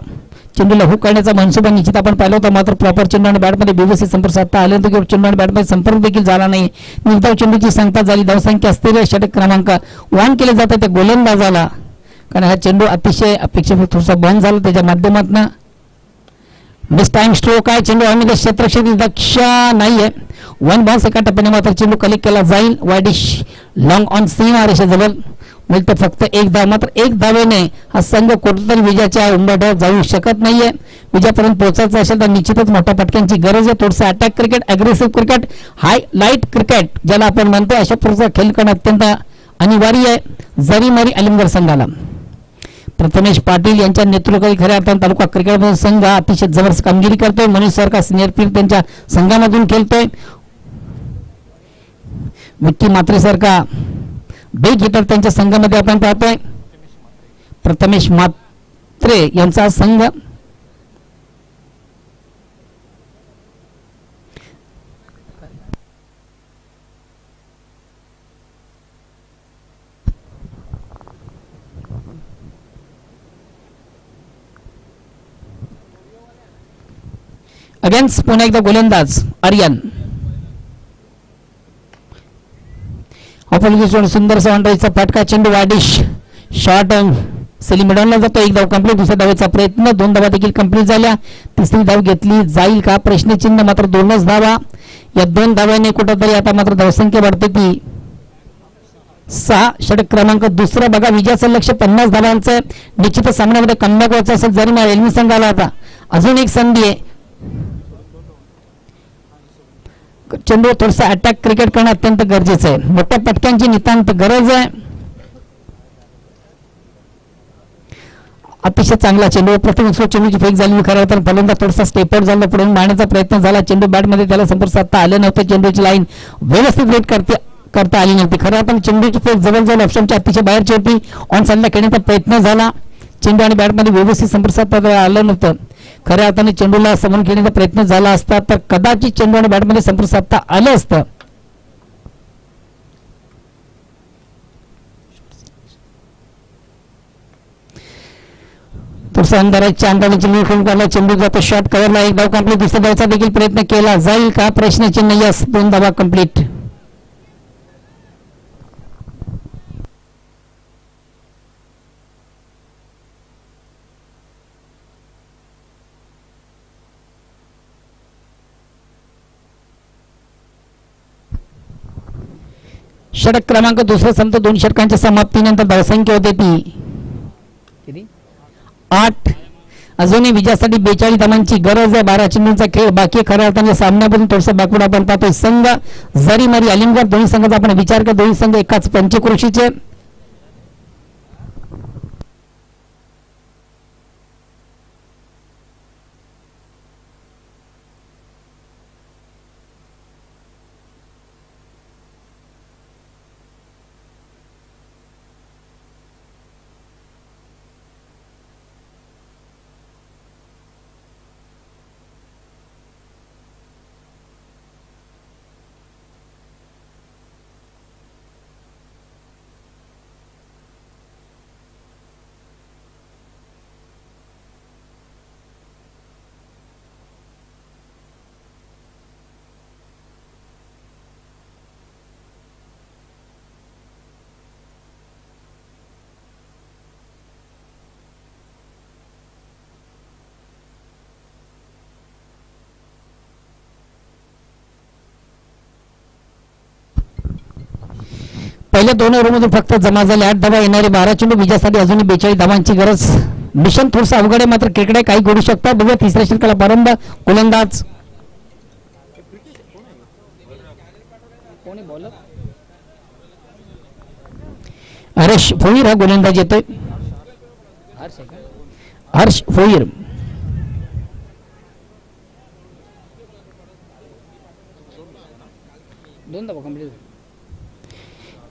चेंडूला हुक करण्याचा मनसुबा निश्चित आपण पाहिला होता. मात्र प्रॉपर चेंडू आणि बॅटमध्ये व्यवस्थित संपर्क साधता आल्यानंतर किंवा चेंडू आणि बॅटमध्ये संपर्क देखील झाला नाही. निर्धाव चेंडूची सांगता झाली. धावसंख्या अस्थिर. षटक क्रमांक 1 केले जातात त्या गोलंदाजाला. कारण हा चेंडू अतिशय अपेक्षित थोडासा बंद झाला त्याच्या माध्यमातून. मिस टाइम स्ट्रोक आहे. चेंडू आम्ही क्षेत्रक्षेत्री दक्ष नाहीये. 1 बॉल एका टप्प्याने मात्र चेंडू कलेक्ट केला जाईल. वाईडिश लॉंग ऑन सीमा रेषेजवळ मिळतं फक्त 1 धाव. मात्र 1 धावेने हा संघ कुठेतरी विजयाच्या उंबरठ्यावर जाऊ शकत नाहीये. विजयापर्यंत पोहोचायचं असेल तर निश्चितच मोठ्या फटक्यांची गरज आहे. थोडंसं अटॅक क्रिकेट, अग्रेसिव्ह क्रिकेट, हाय लाईट क्रिकेट ज्याला आपण म्हणतो अशा प्रकारचा खेळ करणं अत्यंत अनिवार्य आहे जरीमरी अलिमगड संघाला. प्रथमेश पाटील यांच्या नेतृत्वाखाली खऱ्या अर्थाने तालुका क्रिकेट संघ अतिशय जबरदस्त कामगिरी करतोय. मनीष सारखा सिनियर प्लेयर त्यांच्या संघामधून खेळतोय. विक्की मात्रे सारखा बिग हिटर त्यांच्या संघामध्ये आपण पाहतोय. प्रथमेश मात्रे यांचा संघ अगेन्स्ट पुन्हा एकदा गोलंदाज आर्यन. ऑपोजिशन सुंदरसा ऑनराईजचा फटका, चेंडू वाडिश शॉर्ट सली मिडॉनला जातो. एक धाव कंप्लीट. दुसऱ्या धावेचा प्रयत्न, 2 धावा देखील कंप्लीट झाल्या. तिसरी धाव घेतली जाईल का प्रश्नचिन्ह. मात्र 2च धावा. या 2 धाव्याने कुठंतरी आता मात्र धावसंख्या वाढते ती 6. षटक क्रमांक दुसरा बघा. विजयाचं लक्ष 50 धावांचं. निश्चितच सामन्यामध्ये कमबॅक व्हायचं असेल जरी मला एल्मी संघाला आता अजून एक संधी आहे. चेंडू थोडंसं अटॅक क्रिकेट करणं अत्यंत गरजेचं आहे. मोठ्या पटक्यांची नितांत गरज आहे. अतिशय चांगला चेंडू. प्रथम चेंडूची फेक झाली खरं तर फलंदाज थोडासा स्टेप आउट झाला. पुढे मारण्याचा प्रयत्न झाला. चेंडू बॅटमध्ये त्याला संपर्क साधता आलं नव्हतं. चेंडूची लाईन व्यवस्थित रेट करता आली नव्हती. खरं आपण चेंडूची फेक जवळजवळ ऑप्शनच्या अतिशय बाहेरची होती. ऑन साईडला खेळण्याचा प्रयत्न झाला. चेंडू आणि बॅटमध्ये व्यवस्थित संपर्क साधता आलं नव्हतं. खऱ्या अर्थाने चेंडूला समोर खेळण्याचा प्रयत्न झाला असता तर कदाचित चेंडू आणि बॅटमध्ये संपर्क साधता आलं असतं. तो अंधाराच्या अंदाजाची लीड खेळून काढला. चेंडू जातो शॉट कव्हरला. एक धाव कंप्लीट. दुसऱ्या धावचा देखील प्रयत्न केला जाईल का प्रश्नचिन्ह. यस, 2 धावा कंप्लीट. षटक क्रमांक दुसरा संपतो. 2 षटकांच्या समाप्तीनंतर धावसंख्या होते ती किती 8. अजूनही विजयासाठी 42 धावांची गरज आहे. 12 चेंडूंचा खेळ बाकी. खऱ्या अर्थाने सामन्यापासून थोडंसं बॅकवर्ड आपण पाहतोय. संघ जरी मारी अलिमगड दोन्ही संघाचा आपण विचार कर. दोन्ही संघ एकाच पंचक्रोशीचे. पहिल्या 2 ओव्हरमधून फक्त जमा झाले 8 धावा. येणारे 12 चेंडू विजयासाठी अजूनही 42 धावांची गरज. मिशन थोडंसं अवघड आहे मात्र क्रिकेट काही करू शकतात. बघूया तिसऱ्या षटकाला प्रारंभ. गोलंदाज कोणी बॉलर हर्ष फोईर हा गोलंदाज येतोय. हर्ष आहे का हर्ष फोईर. दोन धावा कंप्लीट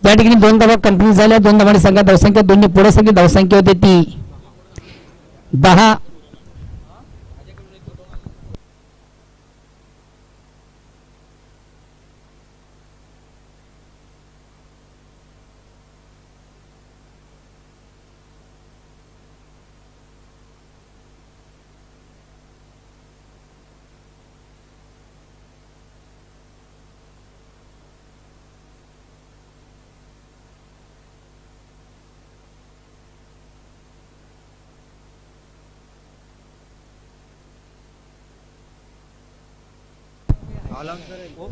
या ठिकाणी 2 धावा कंप्लीट झाल्या. 2 धावांनी संघात धावसंख्या 2 पुढे संख्या धावसंख्या होती ती 10.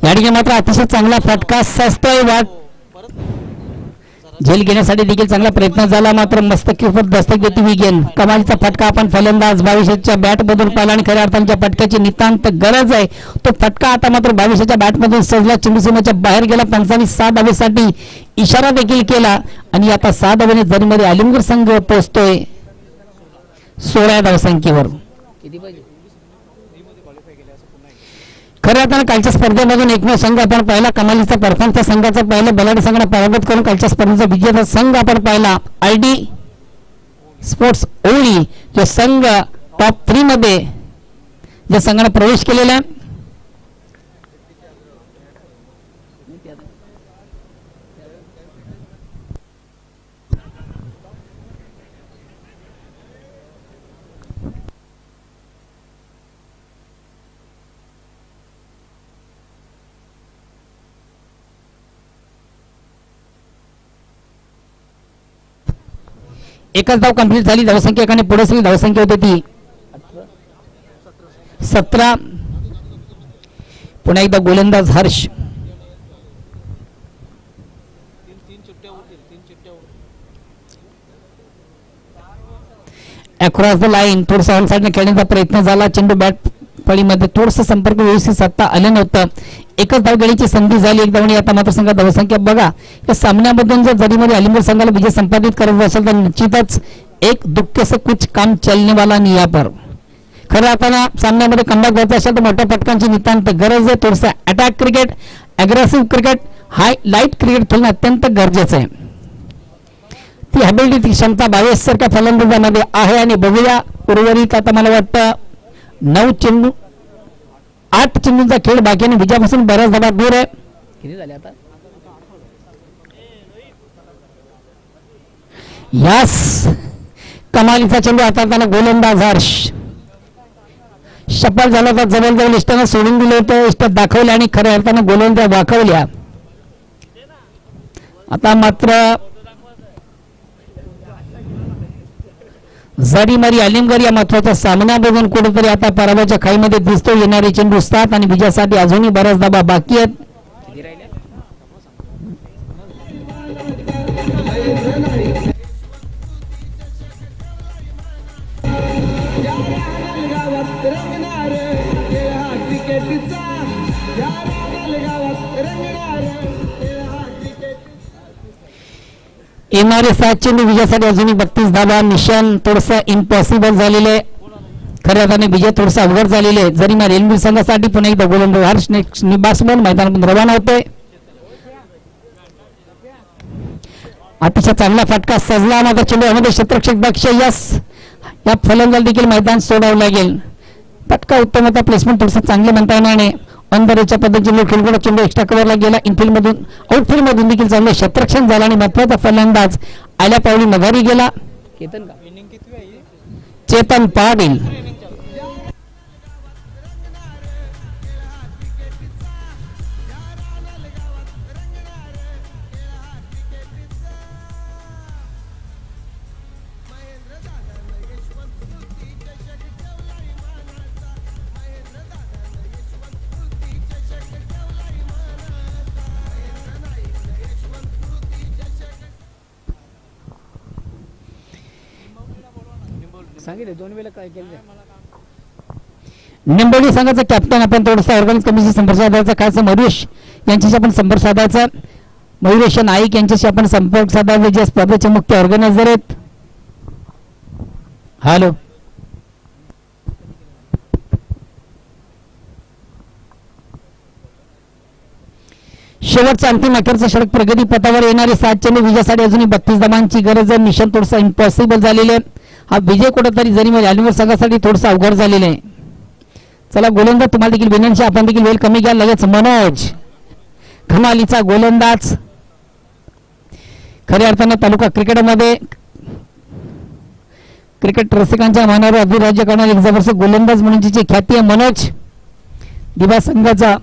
या ठिकाणी मात्र अतिशय चांगला फटका सस्तोय वाट झेल घेण्यासाठी देखील चांगला प्रयत्न झाला मात्र मस्तकीवर दस्तक देते विगेन. कमालीचा फटका आपण फलंदाज भविष्याच्या बॅट मधून पाहिला आणि खऱ्या अर्थाने फटक्याची नितांत गरज आहे. तो फटका आता मात्र भविष्याच्या बॅट मधून सजला. चेंडू सीमेच्या बाहेर गेला. पंचांनी 6 धावेसाठी इशारा देखील केला आणि आता 6 धावेने जरीमध्ये अलिमगड संघ पोहोचतोय 16 धावसंख्येवर. किती पाहिजे खऱ्या अर्थानं कालच्या स्पर्धेमधून एकमेव संघ आपण पाहिला. कमालीचा परफॉर्मन्स संघाचा पाहिला. बलाढ्य संघाने पराभूत करून कालच्या स्पर्धेचा विजेता संघ आपण पाहिला आयडी स्पोर्ट्स ओळी. जो संघ टॉप 3 मध्ये ज्या संघाने प्रवेश केलेला आहे एकच धाव कंप्लीट झाली. धावसंख्या एकाने पुढे असलेली धावसंख्या होती ती 17. पुन्हा एकदा गोलंदाज हर्ष. अक्रॉस द लाईन थोडसा ऑन साईडने खेळण्याचा प्रयत्न झाला. चेंडू बॅट फळीमध्ये थोडस संपर्क व्यवस्थित साधता आलं नव्हतं. एकच धाव घेण्याची संधी झाली एक धावणी. आता मात्र संघात धावसंख्या बघा या सामन्यामधून जर जरीमध्ये अलिमगड संघाला विजय संपादित करायचा असेल तर निश्चितच एक दुःख से कुछ काम चलने वाला नहीं यहाँ पर. खरं आता सामन्यामध्ये कमबॅक व्हायचं असेल तर मोठ्या पटकांची नितांत गरज आहे. थोडंसं अटॅक क्रिकेट, अग्रेसिव्ह क्रिकेट, हाय लाईट क्रिकेट खेळणं अत्यंत गरजेचं आहे. ती ॲबिलिटी, ती क्षमता 22 सारख्या फलंदाजामध्ये आहे. आणि बघूया उर्वरित आता मला वाटतं 8 चेंडूंचा खेळ बाकी आणि विजयापासून बऱ्याच धावा दूर आहे. किती झाले आता? यास कमालीचा चेंडू हाताळताना गोलंदाज हर्ष. सफल झाला तर जवळजवळ इष्टानं सोडून दिलं होतं. इष्टात दाखवल्या आणि खऱ्या अर्थानं गोलंदाज दाखवल्या. आता मात्र जरीमरी अलिमगड या महत्वाच्या सामन्यामधून कुठेतरी आता पराभवाच्या खाईमध्ये दिसतो. येणारे चेंडू 7 आणि विजयासाठी अजूनही बऱ्याच धावा बाकी आहेत. किती राहिले? येणारे 7 चेंडू विजयासाठी अजूनही 32 धावा. मिशन थोडंसं इम्पॉसिबल झालेलं आहे. खऱ्या अर्थाने विजय थोडंसं अवघड झालेले आहे. जरी मला एलबी संघासाठी पुन्हा एकदा गोलंदाज हर्ष निबासमन मैदानातून रवाना होतोय. अतिशय चांगला फटका सजला. मात्र चेंडूमध्ये क्षेत्ररक्षक दक्ष या फलंदाज देखील मैदान सोडावं लागेल. फटका उत्तम होता. प्लेसमेंट थोडंसं चांगलं म्हणता येणार नाही. अंदरच्या पद्धतीने खेळकडा चेंडू एक्स्ट्रा कव्हरला गेला. इनफिल्ड मधून आउटफिल्ड मधून देखील चांगलं क्षेत्ररक्षण झालं आणि महत्वाचा फलंदाज आल्या पावली मघारी गेला. केतन का? चेतन पाटील. सांगितलं 2 वेळेला काय केलं? निंबोली संघाचा कॅप्टन आपण थोडंसं ऑर्गनाइज कमिटी संपर्क साधायचा. काय मयुरेश यांच्याशी आपण संपर्क साधायचा. मयुरेश नाईक यांच्याशी आपण संपर्क साधायचा जे स्पर्धेचे मुख्य ऑर्गनायझर आहेत. हॅलो. शेवटचा अंतिम अखेरचा षटक प्रगती पथावर येणारे 7 चेंडू विजयासाठी अजूनही 32 धावांची गरज आहे. मिशन थोडंसं इम्पॉसिबल झालेलं आहे. हा विजय कुठेतरी जरी म्हणजे अलिमगड संघासाठी थोडंसं अवघड झालेलं आहे. चला गोलंदाज तुम्हाला देखील विनंती, आपण देखील वेळ कमी घ्या. लगेच मनोज खमालीचा गोलंदाज. खऱ्या अर्थानं तालुका क्रिकेटमध्ये क्रिकेट रसिकांच्या मनावर अधिराज्य करणारे एक जबरदस्त गोलंदाज म्हणून जिची ख्याती आहे मनोज. दिवा संघाचा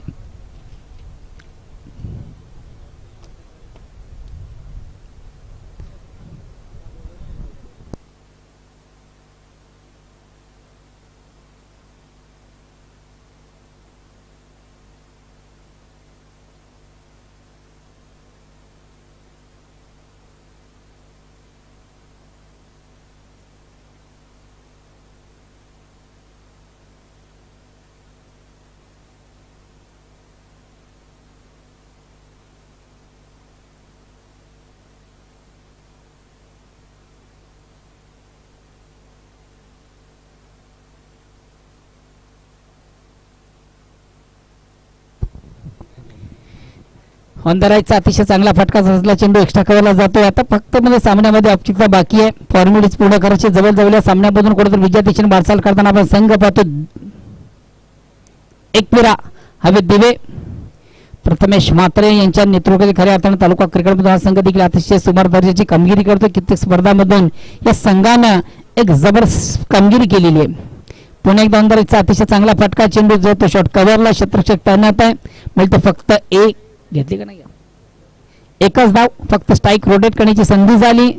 अंधाराचा अतिशय चांगला फटका सजला. चेंडू एक्स्ट्रा कव्हरला जातोय. आता फक्त मध्ये सामन्यामध्ये औपचारिकता बाकी आहे. फॉर्मॅलिटीज पूर्ण करायची. जवळ या सामन्यामधून कुठेतरी विजय दिशेने वाटचाल करताना आपण संघ पाहतो. एकविरा हवेत दिवे प्रथमेश म्हात्रे यांच्या नेतृत्वाखाली खऱ्या अर्थाने तालुका क्रिकेटमधून हा संघ देखील अतिशय सुमार दर्जाची कामगिरी करतो. कित्येक स्पर्धांमधून या संघानं एक जबरदस्त कामगिरी केलेली आहे. पुन्हा एकदा अंधाराचा अतिशय चांगला फटका. चेंडू जो तो शॉट कव्हरला क्षेत्ररक्षक तैनात आहे. म्हणजे फक्त एक घेतली का नाही? एकच धाव फक्त स्ट्राईक रोटेट करण्याची संधी झाली.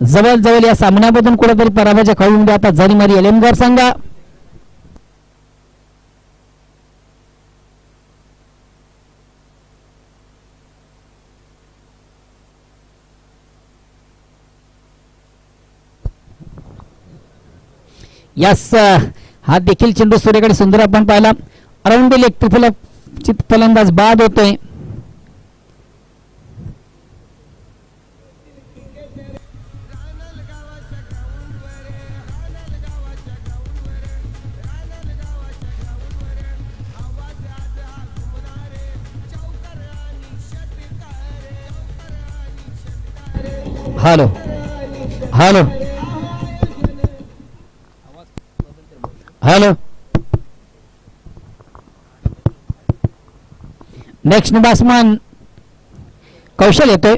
जवळजवळ या सामन्यामधून कुठेतरी पराभवाच्या खाऊमध्ये आता झरीमारी एलेमगर संघ. यस, हा देखील चेंडू सूर्याकडे सुंदर आपण पाहिला. अराउंड द लेग चित फलंदाज बाद होतोय. Hello hello hello, next batsman Kaushal येतोय.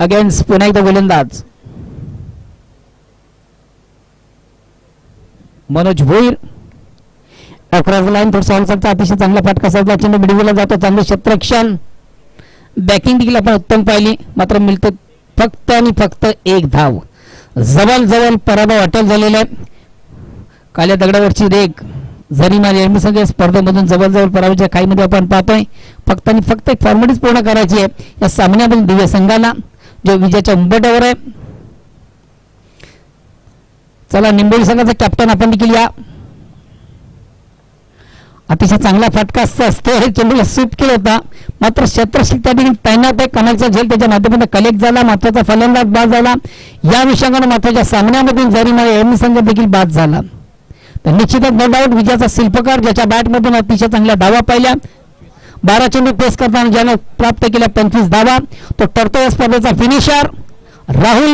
अगेन्स्ट पुन्हा एकदा गोलंदाज मनोज भोईर. अक्रॉस लाईन थोडसा अतिशय चांगला फटका साधला. चेंडू मिडविला जातो. चांगले क्षेत्ररक्षण, बॅटिंग देखील आपण उत्तम पाहिली. मात्र मिळते फक्त आणि फक्त एक धाव. जवळ पराभव अटल झालेला आहे. काल्या दगडावरची रेग झरीमारी एम संघ स्पर्धेमधून जवळ पराभवाच्या खाईमध्ये आपण पाहतोय. फक्त आणि फक्त एक फॉर्मॅलिटीच पूर्ण करायची आहे या सामन्यामधील दिव्य संघाला, जो विजयाच्या उंबरठ्यावर आहे. चला, निंबोली संघाचा कॅप्टन आपण देखील या. अतिशय चांगला फटका असतो. चेंडूला स्वीप केला होता, मात्र क्षेत्ररक्षक त्या ठिकाणी तैनात आहे. कमलचा झेल त्याच्या माध्यमातून कलेक्ट झाला. महत्वाचा फलंदाज बाद झाला. या अनुषंगाने महत्वाच्या सामन्यामधून झरीमारी एम संघ देखील बाद झाला. तर निश्चितच नो डाऊट विजयाचा शिल्पकार, ज्याच्या बॅटमधून अतिशय चांगल्या धावा पाहिल्या. 12 चेंडू पेस करताना ज्याने प्राप्त केल्या 25 धावा, तो ठरतो या स्पर्धेचा फिनिशर. राहुल